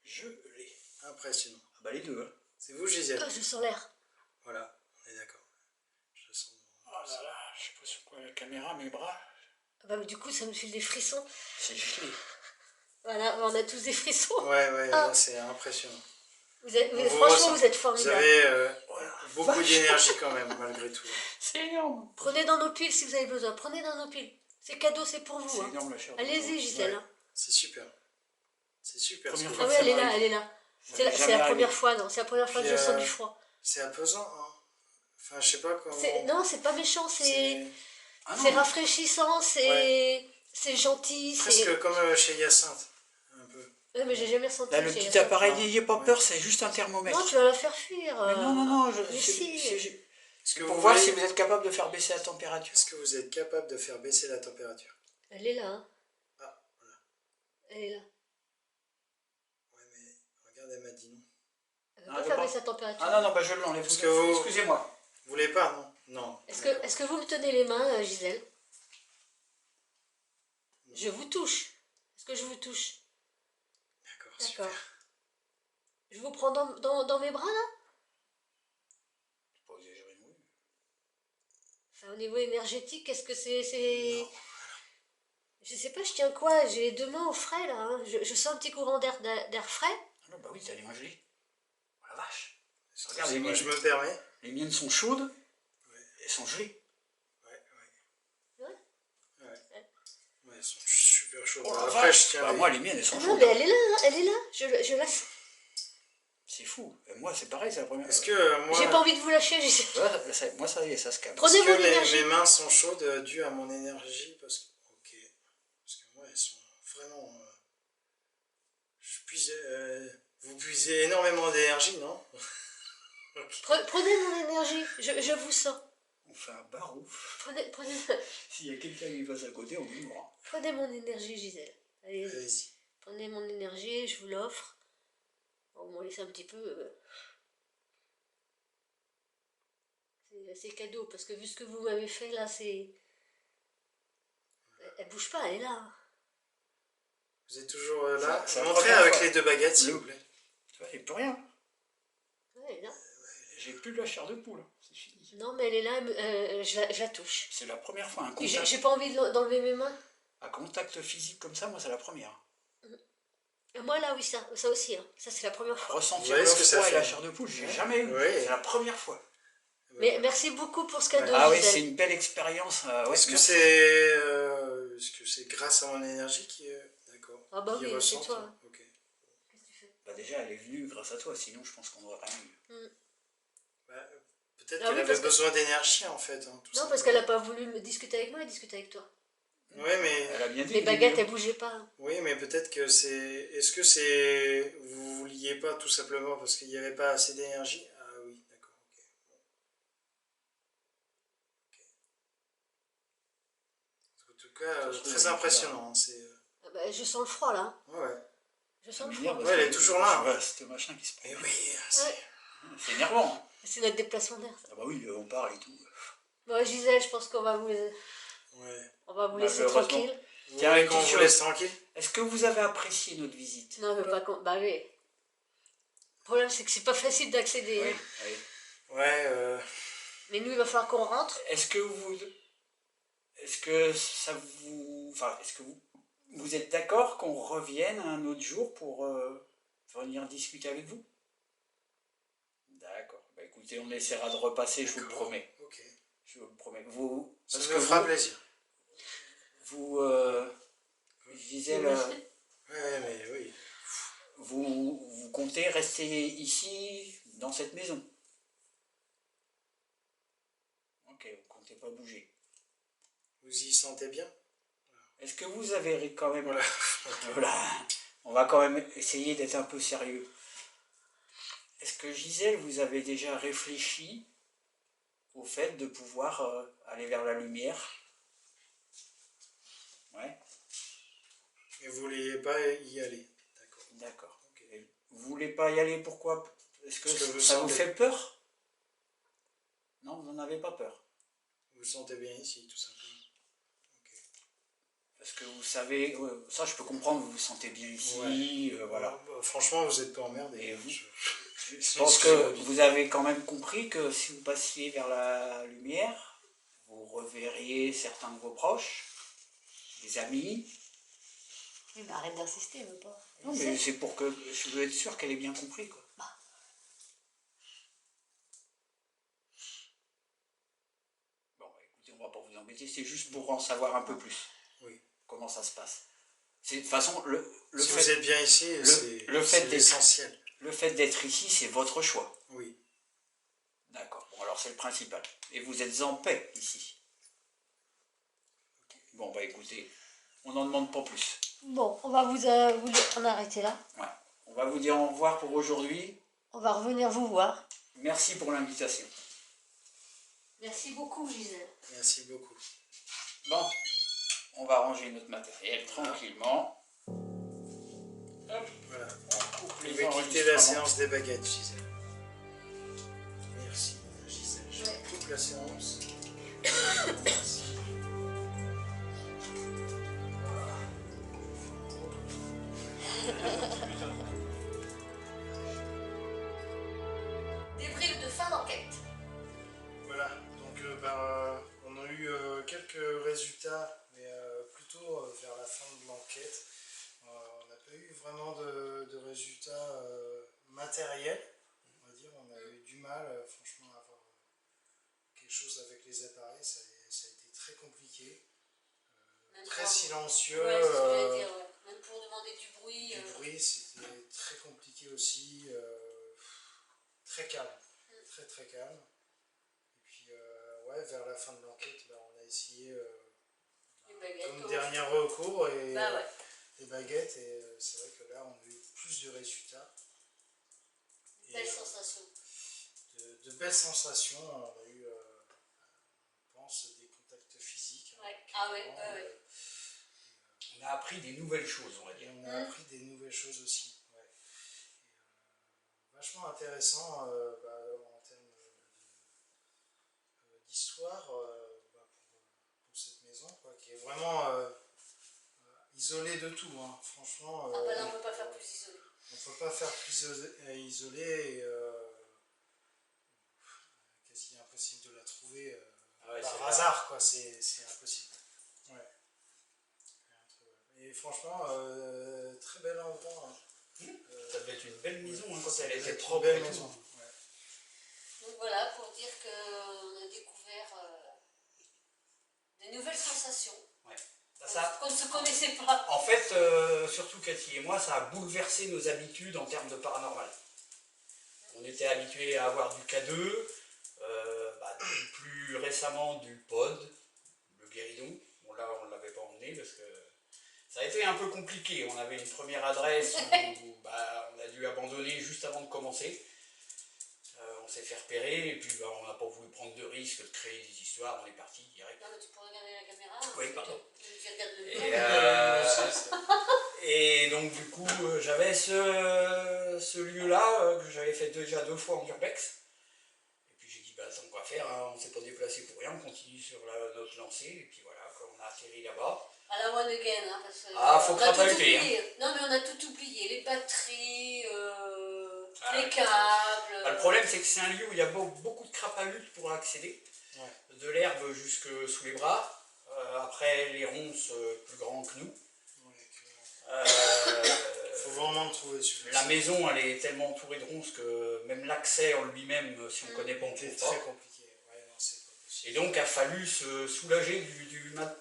[SPEAKER 5] Gelé.
[SPEAKER 3] Impressionnant.
[SPEAKER 5] Ah bah les deux, hein.
[SPEAKER 3] C'est vous, Gisèle?
[SPEAKER 1] Ah, je sens l'air.
[SPEAKER 3] Voilà, on est d'accord. Je le sens.
[SPEAKER 5] Oh là là, je sais pas sur quoi la caméra, mes bras.
[SPEAKER 1] Ah bah, du coup, ça me file des frissons.
[SPEAKER 5] C'est gelé.
[SPEAKER 1] Voilà, on a tous des frissons.
[SPEAKER 3] Ouais,
[SPEAKER 1] Ah.
[SPEAKER 3] là c'est impressionnant.
[SPEAKER 1] Vous
[SPEAKER 3] Vous
[SPEAKER 1] franchement,
[SPEAKER 3] ressent.
[SPEAKER 1] vous êtes
[SPEAKER 3] Vous
[SPEAKER 1] formidable.
[SPEAKER 3] avez
[SPEAKER 5] Oh la
[SPEAKER 3] beaucoup
[SPEAKER 5] vache.
[SPEAKER 3] d'énergie quand même, malgré tout.
[SPEAKER 5] C'est énorme.
[SPEAKER 1] Prenez dans nos piles si vous avez besoin. Prenez dans nos piles. C'est cadeau, c'est pour vous.
[SPEAKER 5] C'est
[SPEAKER 1] Hein.
[SPEAKER 5] énorme la chair.
[SPEAKER 1] Allez-y, Gisèle.
[SPEAKER 3] Ouais.
[SPEAKER 1] hein.
[SPEAKER 3] C'est super. C'est super.
[SPEAKER 5] Première
[SPEAKER 3] ce que
[SPEAKER 5] fois
[SPEAKER 1] Ah
[SPEAKER 3] vous
[SPEAKER 1] oui,
[SPEAKER 5] que
[SPEAKER 1] elle
[SPEAKER 5] ça
[SPEAKER 1] est là,
[SPEAKER 5] m'arrive.
[SPEAKER 1] elle est là.
[SPEAKER 3] Ça
[SPEAKER 1] C'est
[SPEAKER 3] m'est
[SPEAKER 1] la
[SPEAKER 3] jamais arrivé.
[SPEAKER 1] première fois, non. C'est la première fois que
[SPEAKER 3] Puis,
[SPEAKER 1] je sens du froid.
[SPEAKER 3] C'est apaisant, hein. Enfin, je sais pas comment...
[SPEAKER 1] Non, c'est pas méchant, c'est
[SPEAKER 5] Ah
[SPEAKER 1] c'est
[SPEAKER 5] non,
[SPEAKER 1] rafraîchissant, c'est gentil, c'est...
[SPEAKER 3] Presque comme chez Hyacinthe, un peu.
[SPEAKER 1] Ouais, mais j'ai jamais ressenti
[SPEAKER 5] là, le
[SPEAKER 1] chez
[SPEAKER 5] petit
[SPEAKER 1] Hyacinthe.
[SPEAKER 5] appareil,
[SPEAKER 3] Non.
[SPEAKER 5] n'ayez pas
[SPEAKER 3] Ouais.
[SPEAKER 5] peur, c'est juste un thermomètre.
[SPEAKER 1] Non, tu vas la faire fuir.
[SPEAKER 5] Mais non,
[SPEAKER 1] Mais si.
[SPEAKER 3] Est-ce que
[SPEAKER 5] pour
[SPEAKER 3] vous
[SPEAKER 5] voir
[SPEAKER 3] voyez-
[SPEAKER 5] si vous êtes capable de faire baisser la température.
[SPEAKER 3] Est-ce que vous êtes capable de faire baisser la température?
[SPEAKER 1] Elle est là, hein.
[SPEAKER 3] Ah, voilà.
[SPEAKER 1] Elle est là.
[SPEAKER 3] Ouais, mais regarde, elle m'a dit non.
[SPEAKER 1] Elle veut
[SPEAKER 5] Ah,
[SPEAKER 1] pas
[SPEAKER 5] elle
[SPEAKER 1] faire
[SPEAKER 5] veut pas.
[SPEAKER 1] baisser sa température.
[SPEAKER 5] Ah non, bah je l'enlève.
[SPEAKER 3] Est-ce que vous-
[SPEAKER 5] Excusez-moi.
[SPEAKER 3] Vous voulez pas, non? Non.
[SPEAKER 1] Est-ce que vous me tenez les mains, Gisèle? Je vous touche. Est-ce que je vous touche?
[SPEAKER 3] D'accord,
[SPEAKER 1] D'accord.
[SPEAKER 3] super.
[SPEAKER 1] Je vous prends dans mes bras, là?
[SPEAKER 5] Pas exagéré, oui.
[SPEAKER 1] Enfin, au niveau énergétique, qu'est-ce que c'est
[SPEAKER 3] Non.
[SPEAKER 1] Je sais pas, je tiens quoi? J'ai les deux mains au frais, là. Hein. Je sens un petit courant d'air frais.
[SPEAKER 5] Ah non, bah oui, t'as les mains gelées. Oh la vache. Regarde, les
[SPEAKER 3] Excusez-moi,
[SPEAKER 5] miennes,
[SPEAKER 3] je me permets.
[SPEAKER 5] les miennes sont chaudes. Elles sont gelées.
[SPEAKER 1] Ouais.
[SPEAKER 3] Ouais, elles sont super chaudes.
[SPEAKER 5] Oh la
[SPEAKER 3] Après,
[SPEAKER 5] vache.
[SPEAKER 3] je tiens
[SPEAKER 5] Bah,
[SPEAKER 3] les-
[SPEAKER 5] moi, les miennes, elles sont
[SPEAKER 1] Ah non,
[SPEAKER 5] chaudes.
[SPEAKER 1] mais elle est là, hein, elle est là. Je la...
[SPEAKER 5] C'est fou. Et moi, c'est pareil, c'est la première.
[SPEAKER 3] Est-ce que moi...
[SPEAKER 1] J'ai pas envie de vous lâcher, Gisèle.
[SPEAKER 5] Moi, ça y est, ça se calme.
[SPEAKER 1] Prenez
[SPEAKER 3] Est-ce que
[SPEAKER 1] mon énergie.
[SPEAKER 3] mes mains sont chaudes dues à mon énergie? Parce que... Ok. Parce que moi, elles sont vraiment... vous puisez énormément d'énergie, non? Ok.
[SPEAKER 1] Prenez mon énergie, je vous sens.
[SPEAKER 5] On fait un barouf.
[SPEAKER 1] Prenez,
[SPEAKER 5] S'il y a quelqu'un qui passe à côté, on est mort.
[SPEAKER 1] prenez mon énergie, Gisèle. Allez,
[SPEAKER 3] Allez-y.
[SPEAKER 1] prenez mon énergie, je vous l'offre. On va laisser un petit peu... C'est cadeau, parce que vu ce que vous m'avez fait, là, c'est... Elle bouge pas, elle est là.
[SPEAKER 3] Vous êtes toujours là?
[SPEAKER 5] C'est la
[SPEAKER 3] Montrez
[SPEAKER 5] première
[SPEAKER 3] avec
[SPEAKER 5] fois.
[SPEAKER 3] les deux baguettes, s'il
[SPEAKER 5] Le-
[SPEAKER 3] vous plaît.
[SPEAKER 5] Tu vois, il n'y a plus rien.
[SPEAKER 1] Ouais, elle est là.
[SPEAKER 5] J'ai plus de la chair de poule. C'est fini.
[SPEAKER 1] Non, mais elle est là, je la touche.
[SPEAKER 5] C'est la première fois. Un
[SPEAKER 1] Puis
[SPEAKER 5] contact,
[SPEAKER 1] j'ai pas envie d'enlever mes mains.
[SPEAKER 5] un contact physique comme ça, moi, c'est la première.
[SPEAKER 1] Moi, là, oui, ça aussi. Hein. Ça, c'est la première fois.
[SPEAKER 5] Ressentir
[SPEAKER 3] voyez
[SPEAKER 5] le
[SPEAKER 3] ce que ça
[SPEAKER 5] froid et
[SPEAKER 3] fait.
[SPEAKER 5] la chair de poule, j'ai jamais eu.
[SPEAKER 3] Ouais.
[SPEAKER 5] C'est la première fois.
[SPEAKER 1] Mais merci beaucoup pour ce cadeau,
[SPEAKER 5] Ah oui,
[SPEAKER 1] Gisèle.
[SPEAKER 5] c'est une belle expérience. Ouais,
[SPEAKER 3] Est-ce que
[SPEAKER 5] merci.
[SPEAKER 3] c'est grâce à mon énergie qui... D'accord.
[SPEAKER 1] Ah bah
[SPEAKER 3] Qui
[SPEAKER 1] oui, c'est
[SPEAKER 3] ressent,
[SPEAKER 1] toi.
[SPEAKER 3] ok.
[SPEAKER 1] Qu'est-ce que tu fais?
[SPEAKER 5] Bah déjà, elle est venue grâce à toi, sinon je pense qu'on n'aurait rien eu.
[SPEAKER 3] Bah, peut-être
[SPEAKER 1] Ah
[SPEAKER 3] qu'elle
[SPEAKER 1] oui,
[SPEAKER 3] avait
[SPEAKER 1] parce que-
[SPEAKER 3] besoin d'énergie, en fait. Hein, tout
[SPEAKER 1] Non,
[SPEAKER 3] simplement.
[SPEAKER 1] parce qu'elle a pas voulu me discuter avec moi, elle discute avec toi.
[SPEAKER 3] Oui, mais...
[SPEAKER 5] Elle a bien dit.
[SPEAKER 1] Les
[SPEAKER 5] au
[SPEAKER 1] baguettes,
[SPEAKER 5] début.
[SPEAKER 1] elles bougeaient pas. Hein.
[SPEAKER 3] Oui, mais peut-être que c'est... Est-ce que c'est... Vous vouliez pas tout simplement parce qu'il n'y avait pas assez d'énergie? Ah oui, d'accord, ok. Bon. En tout cas,
[SPEAKER 5] Ça se
[SPEAKER 3] très
[SPEAKER 5] trouve,
[SPEAKER 3] impressionnant. Hein, c'est...
[SPEAKER 1] Ah bah, je sens le froid, là.
[SPEAKER 3] Ouais.
[SPEAKER 1] Je
[SPEAKER 5] Ça
[SPEAKER 1] sens le
[SPEAKER 5] m'énerve
[SPEAKER 1] froid.
[SPEAKER 5] parce
[SPEAKER 3] Ouais, elle
[SPEAKER 5] que-
[SPEAKER 3] est toujours là, hein.
[SPEAKER 5] Ouais, c'était machin qui se prend.
[SPEAKER 3] Mais oui, c'est...
[SPEAKER 1] Ouais.
[SPEAKER 5] C'est énervant. Hein.
[SPEAKER 1] C'est notre déplacement d'air, ça.
[SPEAKER 5] Ah bah oui, on parle et tout.
[SPEAKER 1] Bon, Gisèle, je pense qu'on va vous,
[SPEAKER 3] Ouais.
[SPEAKER 1] on va vous
[SPEAKER 5] Bah,
[SPEAKER 1] laisser
[SPEAKER 5] heureusement.
[SPEAKER 1] tranquille.
[SPEAKER 3] Vous
[SPEAKER 5] Tiens,
[SPEAKER 3] voulez
[SPEAKER 5] une
[SPEAKER 3] qu'on
[SPEAKER 5] petite
[SPEAKER 3] vous laisse
[SPEAKER 5] chose.
[SPEAKER 3] tranquille?
[SPEAKER 5] Est-ce que vous avez apprécié notre visite?
[SPEAKER 1] Non, mais pas con... Bah oui. Le problème, c'est que c'est pas facile d'accéder.
[SPEAKER 5] Oui,
[SPEAKER 1] Hein.
[SPEAKER 5] oui.
[SPEAKER 3] Ouais,
[SPEAKER 1] Mais nous, il va falloir qu'on rentre.
[SPEAKER 5] Est-ce que ça vous... Enfin, est-ce que vous êtes d'accord qu'on revienne un autre jour pour venir discuter avec vous? D'accord. Bah écoutez, on essaiera de repasser, je vous le
[SPEAKER 3] D'accord.
[SPEAKER 5] promets.
[SPEAKER 3] ok.
[SPEAKER 5] Je vous le promets. Vous...
[SPEAKER 3] Ça
[SPEAKER 5] Parce
[SPEAKER 3] me
[SPEAKER 5] que
[SPEAKER 3] fera
[SPEAKER 5] vous...
[SPEAKER 3] plaisir.
[SPEAKER 5] Vous... Gisèle...
[SPEAKER 3] Ouais, mais oui.
[SPEAKER 5] Vous comptez rester ici, dans cette maison? Ok, vous comptez pas bouger.
[SPEAKER 3] Vous y sentez bien?
[SPEAKER 5] Est-ce que vous avez quand même...
[SPEAKER 3] Voilà.
[SPEAKER 5] Voilà. On va quand même essayer d'être un peu sérieux. Est-ce que Gisèle, vous avez déjà réfléchi au fait de pouvoir aller vers la lumière? Ouais,
[SPEAKER 3] Et vous vouliez pas y aller? D'accord.
[SPEAKER 5] d'accord. Ok. Vous voulez pas y aller, pourquoi? Est-ce que
[SPEAKER 3] Parce que vous
[SPEAKER 5] ça vous
[SPEAKER 3] sentez-
[SPEAKER 5] fait peur? Non, vous n'en avez pas peur.
[SPEAKER 3] Vous vous sentez bien ici, tout simplement.
[SPEAKER 5] Parce que vous savez, ça je peux comprendre, vous vous sentez bien ici,
[SPEAKER 3] Ouais.
[SPEAKER 5] voilà.
[SPEAKER 3] Bah, franchement, vous êtes pas emmerdé.
[SPEAKER 5] Et vous
[SPEAKER 3] Je
[SPEAKER 5] Je pense que vous avez quand même compris que si vous passiez vers la lumière, vous reverriez certains de vos proches, des amis.
[SPEAKER 1] Oui, mais arrête d'insister, elle veut pas. Elle
[SPEAKER 5] Non,
[SPEAKER 1] sait.
[SPEAKER 5] mais c'est pour que je veux être sûr qu'elle ait bien compris, quoi. Bon, bah, écoutez, on va pas vous embêter, c'est juste pour en savoir un peu plus.
[SPEAKER 3] Oui.
[SPEAKER 5] Comment ça se passe. De toute façon,
[SPEAKER 3] Si vous êtes bien ici, c'est l'essentiel.
[SPEAKER 5] Le fait d'être ici, c'est votre choix.
[SPEAKER 3] Oui.
[SPEAKER 5] D'accord. Bon, alors c'est le principal. Et vous êtes en paix ici. Bon, bah écoutez, on n'en demande pas plus.
[SPEAKER 1] Bon, on va vous en arrêter là.
[SPEAKER 5] Ouais. On va vous dire au revoir pour aujourd'hui.
[SPEAKER 1] On va revenir vous voir.
[SPEAKER 5] Merci pour l'invitation.
[SPEAKER 1] Merci beaucoup, Gisèle.
[SPEAKER 3] Merci beaucoup.
[SPEAKER 5] Bon, on va ranger notre matériel tranquillement. Hop,
[SPEAKER 3] Voilà.
[SPEAKER 5] on coupe
[SPEAKER 3] Vous
[SPEAKER 5] les
[SPEAKER 3] pouvez quitter la
[SPEAKER 5] enregistrements.
[SPEAKER 3] séance des baguettes, Gisèle. Merci, Gisèle. Je coupe la séance. Merci.
[SPEAKER 1] Débrief de fin d'enquête.
[SPEAKER 3] Voilà, donc on a eu quelques résultats, mais plutôt vers la fin de l'enquête. On n'a pas eu vraiment de résultats matériels, on va dire. On a eu du mal, franchement, à avoir quelque chose avec les appareils. Ça a été très compliqué, très silencieux.
[SPEAKER 1] Ouais, c'est ce que j'allais dire, ouais. Même pour demander du bruit.
[SPEAKER 3] Du bruit, c'était très compliqué aussi. Très calme, très très calme. Et puis, ouais, vers la fin de l'enquête, on a essayé comme dernier recours et les baguettes. Et c'est vrai que là, on a eu plus de résultats.
[SPEAKER 1] Belle sensation.
[SPEAKER 3] De belles sensations. On a eu, je pense, des contacts physiques.
[SPEAKER 1] Ouais. Ah ouais, ouais.
[SPEAKER 5] On a appris des nouvelles choses, on va dire.
[SPEAKER 3] Et on a appris des nouvelles choses aussi. Ouais. Et, vachement intéressant en termes d'histoire pour cette maison, quoi, qui est vraiment isolée de tout. Hein. Franchement.
[SPEAKER 1] Ah bah là, on ne peut pas faire plus isolé.
[SPEAKER 3] On ne peut pas faire plus isolé et quasi impossible de la trouver par hasard, quoi. C'est impossible. Ouais. Et franchement, très bel endroit. Hein.
[SPEAKER 5] Ça devait être une belle maison hein, quand elle était
[SPEAKER 3] Une
[SPEAKER 5] propre.
[SPEAKER 3] belle maison. Ouais.
[SPEAKER 1] Donc voilà, pour dire qu'on a découvert des nouvelles sensations.
[SPEAKER 5] Ouais. Ça,
[SPEAKER 1] qu'on ne se connaissait pas.
[SPEAKER 5] en fait, surtout Cathy et moi, ça a bouleversé nos habitudes en termes de paranormal. On était habitués à avoir du K2, plus récemment du pod, le guéridon. Bon là, on ne l'avait pas emmené parce que ça a été un peu compliqué. On avait une première adresse où on a dû abandonner juste avant de commencer. On s'est fait repérer et puis on n'a pas voulu prendre de risque de créer des histoires. On est parti direct.
[SPEAKER 1] Non, mais tu peux regarder la caméra.
[SPEAKER 5] Oui, pardon.
[SPEAKER 1] Tu regardes le
[SPEAKER 5] Et donc du coup, j'avais ce lieu-là que j'avais fait déjà 2 fois en urbex. Et puis j'ai dit, tant qu'à faire, hein, on ne s'est pas déplacé pour rien, on continue sur notre lancée. Et puis voilà, quand on a atterri là-bas.
[SPEAKER 1] À la one again, hein, parce que
[SPEAKER 5] faut
[SPEAKER 1] on a tout
[SPEAKER 5] crapahuter,
[SPEAKER 1] oublié.
[SPEAKER 5] hein.
[SPEAKER 1] Non, mais on a tout oublié. Les batteries, les câbles.
[SPEAKER 5] Le problème, c'est que c'est un lieu où il y a beaucoup de crapahutes pour accéder.
[SPEAKER 3] Ouais.
[SPEAKER 5] De l'herbe jusque sous les bras. Après, les ronces plus grands que nous.
[SPEAKER 3] Faut vraiment le trouver celui-là.
[SPEAKER 5] La maison, elle est tellement entourée de ronces que même l'accès en lui-même, si on ne connaît pas, on ne
[SPEAKER 3] C'est
[SPEAKER 5] trouve
[SPEAKER 3] très
[SPEAKER 5] pas.
[SPEAKER 3] compliqué. Ouais, non, c'est pas possible.
[SPEAKER 5] Et donc, il a fallu se soulager du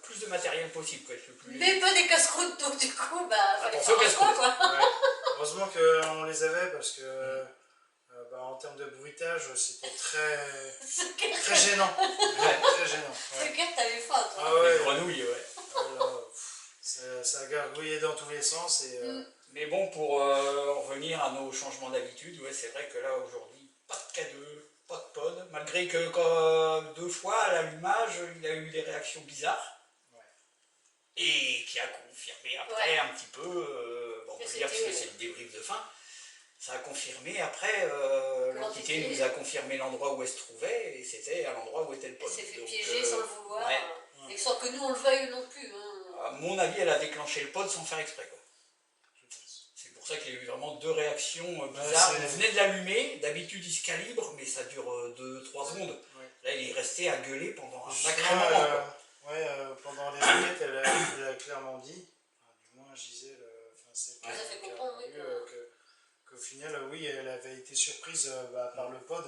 [SPEAKER 5] plus de matériel possible. Quoi,
[SPEAKER 1] Mais pas des casse-croûtes, donc du coup, fallait
[SPEAKER 5] attention,
[SPEAKER 1] faire un choix,
[SPEAKER 5] casse-croûte.
[SPEAKER 1] quoi.
[SPEAKER 3] Ouais. Heureusement qu'on les avait parce que en termes de bruitage, c'était très gênant. Ouais, très gênant.
[SPEAKER 1] C'est
[SPEAKER 3] Ouais.
[SPEAKER 1] clair que t'avais faim, toi.
[SPEAKER 3] Ah ouais.
[SPEAKER 5] Les grenouilles, ouais.
[SPEAKER 3] Oh là, ça a gargouillé dans tous les sens. Et,
[SPEAKER 5] Mais bon, pour en revenir à nos changements d'habitude, ouais, c'est vrai que là, aujourd'hui, pas de K2, pas de pod, malgré que 2 fois à l'allumage, il a eu des réactions bizarres.
[SPEAKER 3] Ouais.
[SPEAKER 5] Et qui a confirmé après un petit peu, on peut dire parce que c'est le débrief de fin, ça a confirmé après, l'entité nous a confirmé l'endroit où elle se trouvait, et c'était à l'endroit où était le pod.
[SPEAKER 1] Elle s'est fait
[SPEAKER 5] Donc,
[SPEAKER 1] piéger sans le vouloir,
[SPEAKER 5] ouais.
[SPEAKER 1] et sans que nous on le veuille non plus. Hein.
[SPEAKER 5] À mon avis, elle a déclenché le pod sans faire exprès, quoi.
[SPEAKER 3] Je pense.
[SPEAKER 5] C'est pour ça qu'il y a eu vraiment 2 réactions bizarres. On venait de l'allumer, d'habitude il se calibre, mais ça dure 2-3 secondes.
[SPEAKER 3] Ouais.
[SPEAKER 5] Là, il est resté à gueuler pendant un sacré
[SPEAKER 3] Justement,
[SPEAKER 5] moment, quoi.
[SPEAKER 3] pendant les enquêtes, elle a clairement dit, du moins Gisèle, c'est
[SPEAKER 1] Ça fait comprendre, oui.
[SPEAKER 3] qu'au final, oui, elle avait été surprise par le pod,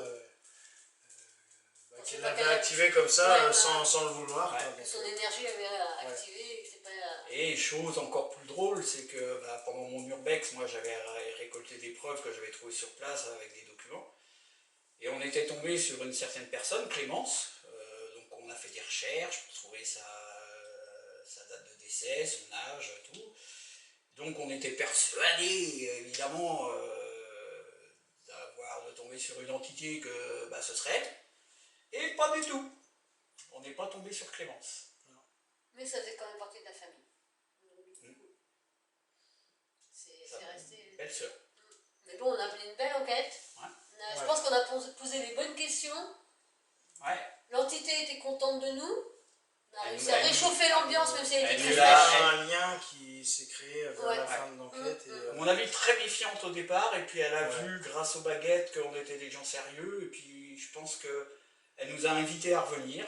[SPEAKER 3] Qu'il
[SPEAKER 1] pas
[SPEAKER 3] l'avait
[SPEAKER 1] qu'elle a-
[SPEAKER 3] activé comme ça,
[SPEAKER 1] Ouais,
[SPEAKER 3] sans le vouloir.
[SPEAKER 5] Ouais.
[SPEAKER 3] quoi.
[SPEAKER 1] que son énergie avait activé et que c'est pas...
[SPEAKER 5] Et chose encore plus drôle, c'est que pendant mon urbex, moi j'avais récolté des preuves que j'avais trouvées sur place avec des documents. Et on était tombé sur une certaine personne, Clémence. Donc on a fait des recherches pour trouver sa date de décès, son âge, tout. Donc on était persuadé, évidemment, de tomber sur une entité que ce serait elle. Et pas du tout. On n'est pas tombé sur Clémence.
[SPEAKER 1] Mais ça faisait quand même partie de la famille.
[SPEAKER 5] Ça,
[SPEAKER 1] C'est resté...
[SPEAKER 5] Belle sœur.
[SPEAKER 1] Mais bon, on a mené une belle enquête.
[SPEAKER 5] Ouais.
[SPEAKER 1] Je
[SPEAKER 3] Ouais.
[SPEAKER 1] pense qu'on a posé les bonnes questions.
[SPEAKER 5] Ouais.
[SPEAKER 1] L'entité était contente de nous. On a
[SPEAKER 5] Elle
[SPEAKER 1] réussi
[SPEAKER 5] nous-
[SPEAKER 1] à
[SPEAKER 5] elle-
[SPEAKER 1] réchauffer l'ambiance, même si elle
[SPEAKER 5] elle
[SPEAKER 1] était
[SPEAKER 5] nous
[SPEAKER 3] Il
[SPEAKER 1] très
[SPEAKER 3] y
[SPEAKER 5] a-
[SPEAKER 1] fraîche.
[SPEAKER 3] a un lien qui s'est créé vers
[SPEAKER 1] Ouais.
[SPEAKER 3] la fin de l'enquête.
[SPEAKER 5] À mon avis, très méfiante au départ, et puis elle a vu, grâce aux baguettes, qu'on était des gens sérieux, et puis je pense qu'elle nous a invités à revenir.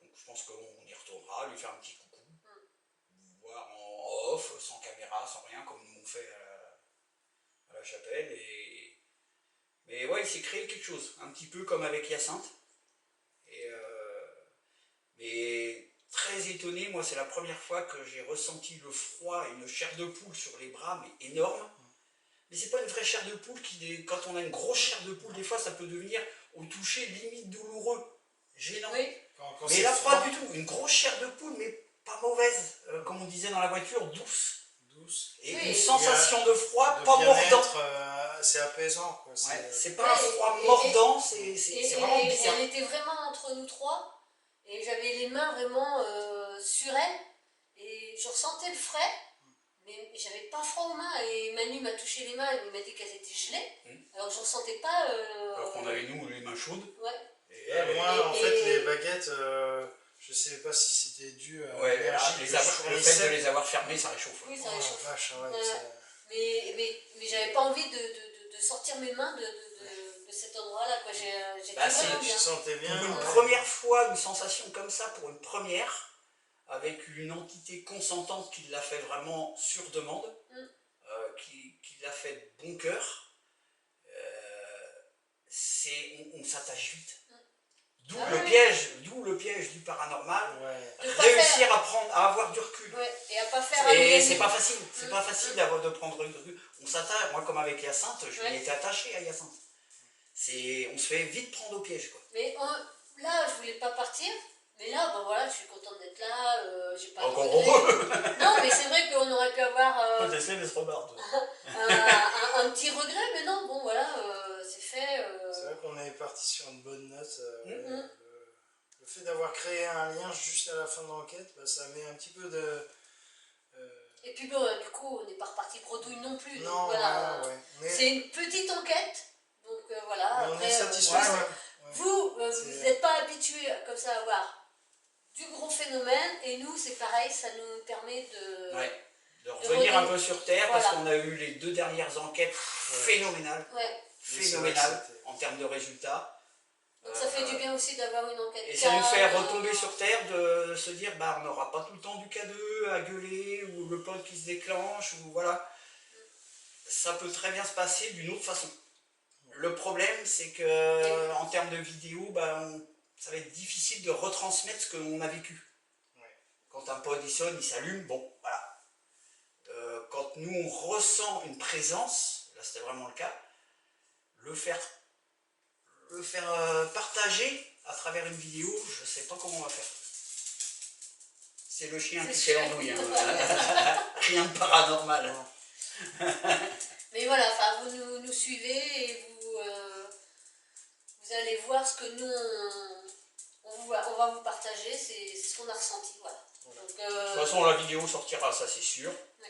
[SPEAKER 5] Donc je pense qu'on y retournera, lui faire un petit coucou, voir en off, sans caméra, sans rien, comme nous on fait à la chapelle. Mais ouais, il s'est créé quelque chose, un petit peu comme avec Hyacinthe. Mais très étonné, moi c'est la première fois que j'ai ressenti le froid et une chair de poule sur les bras, mais énorme. Mais c'est pas une vraie chair de poule quand on a une grosse chair de poule, des fois ça peut devenir au toucher limite douloureux, gênant.
[SPEAKER 1] Oui.
[SPEAKER 3] Quand
[SPEAKER 5] Mais
[SPEAKER 3] c'est
[SPEAKER 5] là
[SPEAKER 3] froid,
[SPEAKER 5] pas du tout, une grosse chair de poule, mais pas mauvaise, comme on disait dans la voiture, douce.
[SPEAKER 3] douce.
[SPEAKER 5] Et
[SPEAKER 1] Oui.
[SPEAKER 5] une sensation de froid,
[SPEAKER 3] De
[SPEAKER 5] pas mordant.
[SPEAKER 3] bien-être, c'est apaisant. Quoi.
[SPEAKER 5] Ouais, c'est pas
[SPEAKER 1] Ouais,
[SPEAKER 5] un froid
[SPEAKER 1] et-
[SPEAKER 5] mordant,
[SPEAKER 1] Et
[SPEAKER 5] c'est vraiment bizarre.
[SPEAKER 1] elle était vraiment entre nous trois. Et j'avais les mains vraiment sur elle. Et je ressentais le frais. Mais j'avais pas froid aux mains. Et Manu m'a touché les mains. Il m'a dit qu'elles étaient gelées. Alors je ressentais pas...
[SPEAKER 5] Alors qu'on avait nous les mains chaudes.
[SPEAKER 1] Ouais.
[SPEAKER 5] Et elle,
[SPEAKER 3] Moi, en
[SPEAKER 1] et-
[SPEAKER 3] fait, les baguettes, je ne sais pas si c'était dû à
[SPEAKER 5] ouais,
[SPEAKER 3] l'énergie
[SPEAKER 5] le
[SPEAKER 3] que je
[SPEAKER 5] fait de
[SPEAKER 3] fournissais.
[SPEAKER 5] les avoir fermés, ça réchauffe.
[SPEAKER 1] Oui, ça
[SPEAKER 3] Oh,
[SPEAKER 1] réchauffe.
[SPEAKER 3] vache, ouais,
[SPEAKER 1] Ouais.
[SPEAKER 3] c'est-
[SPEAKER 1] Mais j'avais pas envie de sortir mes mains de cet endroit-là. Quoi. J'étais
[SPEAKER 5] Bah,
[SPEAKER 1] vraiment
[SPEAKER 3] Tu
[SPEAKER 1] bien.
[SPEAKER 3] te sentais bien.
[SPEAKER 5] Pour une
[SPEAKER 3] ouais.
[SPEAKER 5] première fois, une sensation comme ça, pour une première, avec une entité consentante qui l'a fait vraiment sur demande, qui l'a fait de bon cœur, on s'attache vite. D'où
[SPEAKER 1] Ah
[SPEAKER 5] le
[SPEAKER 1] oui.
[SPEAKER 5] piège du paranormal,
[SPEAKER 3] Ouais.
[SPEAKER 1] De pas
[SPEAKER 5] réussir à avoir du recul.
[SPEAKER 1] Ouais. Et à pas faire
[SPEAKER 5] Et
[SPEAKER 1] un
[SPEAKER 5] c'est
[SPEAKER 1] lien.
[SPEAKER 5] pas facile, c'est pas facile de prendre du recul. On s'attache, moi comme avec Hyacinthe, je
[SPEAKER 1] Ouais.
[SPEAKER 5] m'étais attaché à Hyacinthe. On se fait vite prendre au piège, quoi.
[SPEAKER 1] Mais là, je voulais pas partir. Mais là, bon voilà, je suis contente d'être là. J'ai pas de
[SPEAKER 5] Encore
[SPEAKER 1] regrets.
[SPEAKER 5] heureux.
[SPEAKER 1] Non, mais c'est vrai qu'on aurait pu avoir
[SPEAKER 5] J'essaie de se rebarder.
[SPEAKER 1] un petit regret. Mais non, bon voilà, c'est fait.
[SPEAKER 3] C'est vrai qu'on est parti sur une bonne note.
[SPEAKER 1] Mhm.
[SPEAKER 3] Le fait d'avoir créé un lien juste à la fin de l'enquête, ça met un petit peu de...
[SPEAKER 1] Et puis bon, du coup, on n'est pas reparti bredouille non plus. Donc,
[SPEAKER 3] Non,
[SPEAKER 1] voilà,
[SPEAKER 3] ouais.
[SPEAKER 1] c'est une petite enquête. Donc voilà.
[SPEAKER 3] Mais on
[SPEAKER 1] après,
[SPEAKER 3] est satisfait.
[SPEAKER 1] ouais.
[SPEAKER 3] quand même. Ouais.
[SPEAKER 1] Vous,
[SPEAKER 3] C'est-
[SPEAKER 1] vous n'êtes pas habitués comme ça à voir du gros phénomène. Et nous, c'est pareil, ça nous permet de...
[SPEAKER 5] Ouais. De revenir un peu sur Terre, parce
[SPEAKER 1] Voilà.
[SPEAKER 5] qu'on a eu les 2 dernières enquêtes phénoménales.
[SPEAKER 1] Ouais.
[SPEAKER 5] Phénoménales en termes de résultats.
[SPEAKER 1] Donc ça fait du bien aussi d'avoir une enquête.
[SPEAKER 5] Et ça nous fait
[SPEAKER 1] calme,
[SPEAKER 5] retomber sur Terre, de se dire, on n'aura pas tout le temps du K2 à gueuler, ou le pote qui se déclenche, ou voilà. Ça peut très bien se passer d'une autre façon. Le problème, c'est que en termes de vidéo, ça va être difficile de retransmettre ce qu'on a vécu.
[SPEAKER 3] Ouais.
[SPEAKER 5] Quand un pod il sonne, il s'allume, bon, voilà. Quand nous on ressent une présence, là c'était vraiment le cas, le faire partager à travers une vidéo, je ne sais pas comment on va faire. C'est le chien qui fait l'andouille, hein. Rien de paranormal.
[SPEAKER 1] Mais voilà, enfin, vous nous suivez et vous allez voir ce que nous, on va vous partager, c'est ce qu'on a ressenti. Voilà. Donc,
[SPEAKER 5] De toute façon, la vidéo sortira, ça c'est sûr.
[SPEAKER 1] Oui.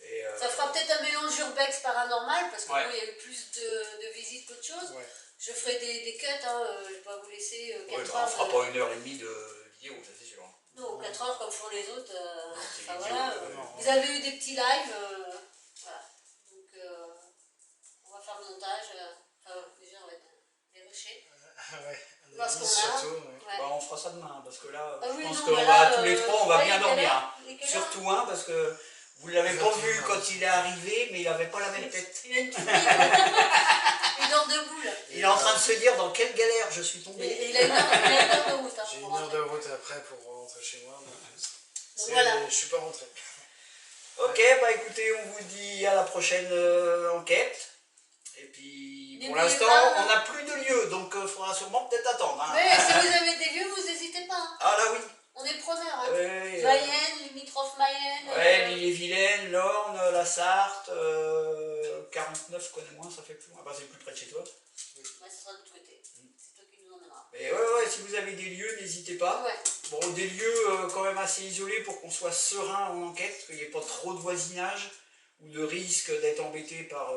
[SPEAKER 5] Et,
[SPEAKER 1] ça fera peut-être un mélange urbex paranormal, parce que
[SPEAKER 5] Ouais.
[SPEAKER 1] bon, il y a eu plus de visites qu'autre chose.
[SPEAKER 3] Ouais.
[SPEAKER 1] Je ferai des cuts, je vais pas vous laisser 4
[SPEAKER 5] ouais,
[SPEAKER 1] heures.
[SPEAKER 5] on fera pas 1h30 de vidéo, ça c'est sûr.
[SPEAKER 1] Non, 4 heures comme font les autres.
[SPEAKER 5] c'est
[SPEAKER 1] Enfin,
[SPEAKER 5] idiot,
[SPEAKER 1] voilà,
[SPEAKER 3] non.
[SPEAKER 1] vous avez eu des petits lives. Voilà. Donc, on va faire le montage. Déjà, on va vérifier.
[SPEAKER 3] Ouais.
[SPEAKER 1] Voir ce
[SPEAKER 3] Analyse
[SPEAKER 1] qu'on a.
[SPEAKER 3] surtout, ouais.
[SPEAKER 1] Ouais.
[SPEAKER 5] On fera ça demain, parce que là,
[SPEAKER 1] Ah
[SPEAKER 5] je
[SPEAKER 1] oui,
[SPEAKER 5] pense
[SPEAKER 1] non,
[SPEAKER 5] qu'on
[SPEAKER 1] mais
[SPEAKER 5] va
[SPEAKER 1] là,
[SPEAKER 5] tous les trois, on va
[SPEAKER 1] ouais,
[SPEAKER 5] bien
[SPEAKER 1] il est quelle
[SPEAKER 5] dormir.
[SPEAKER 1] heure
[SPEAKER 5] Hein.
[SPEAKER 1] Il est quelle heure
[SPEAKER 5] Surtout un, parce que vous ne l'avez pas vu
[SPEAKER 3] 21h.
[SPEAKER 5] quand il est arrivé, mais il n'avait pas la même tête.
[SPEAKER 1] Il a une toupie. Il dort debout là.
[SPEAKER 5] Et
[SPEAKER 2] Il est en train de se dire dans quelle galère je suis
[SPEAKER 1] Et
[SPEAKER 2] tombé.
[SPEAKER 1] il a une heure de route. Hein,
[SPEAKER 3] J'ai
[SPEAKER 1] pour
[SPEAKER 3] une heure
[SPEAKER 1] rentrer.
[SPEAKER 3] de route après pour rentrer chez moi.
[SPEAKER 1] Donc voilà.
[SPEAKER 3] Je suis pas rentré.
[SPEAKER 2] Ok, bah écoutez, on vous dit à la prochaine enquête. Et puis pour
[SPEAKER 1] N'oubliez
[SPEAKER 2] l'instant,
[SPEAKER 1] pas,
[SPEAKER 2] on n'a plus de lieu, donc il faudra sûrement peut-être attendre. Hein.
[SPEAKER 1] Mais si vous avez des lieux, vous n'hésitez pas. Hein.
[SPEAKER 2] Ah là oui.
[SPEAKER 1] On est preneurs. Hein.
[SPEAKER 2] Ouais,
[SPEAKER 1] Mayenne, limitrophe Mayenne.
[SPEAKER 2] ouais, l'île-et-Vilaine, l'Orne, la Sarthe, 49 connais moins, ça fait plus loin. Bah, c'est plus près de chez toi.
[SPEAKER 1] Ouais, ça sera de l'autre côté. C'est toi qui nous emmènera.
[SPEAKER 2] Mais ouais, si vous avez des lieux, n'hésitez pas.
[SPEAKER 1] Ouais.
[SPEAKER 2] Bon, des lieux quand même assez isolés pour qu'on soit serein en enquête, qu'il n'y ait pas trop de voisinage ou de risque d'être embêté par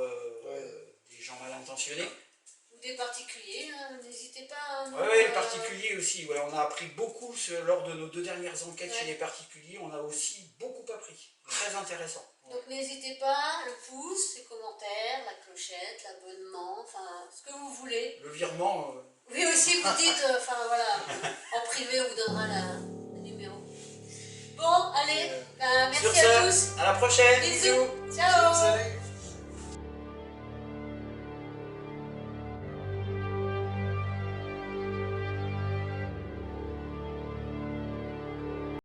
[SPEAKER 2] des gens mal intentionnés.
[SPEAKER 1] Ou des particuliers, hein, n'hésitez pas. Hein,
[SPEAKER 2] Ouais, les particuliers aussi. Ouais, on a appris beaucoup lors de nos 2 dernières enquêtes chez les particuliers. On a aussi beaucoup appris. Très intéressant.
[SPEAKER 1] Donc n'hésitez pas, le pouce, les commentaires, la clochette, l'abonnement, enfin ce que vous voulez.
[SPEAKER 2] Le virement.
[SPEAKER 1] Oui aussi vous dites, enfin voilà, en privé on vous donnera le numéro. Bon, allez, merci
[SPEAKER 2] Sur
[SPEAKER 1] à
[SPEAKER 2] ce,
[SPEAKER 1] tous.
[SPEAKER 2] à la prochaine.
[SPEAKER 1] Bisous.
[SPEAKER 2] Bisous.
[SPEAKER 1] Ciao.
[SPEAKER 3] Salut.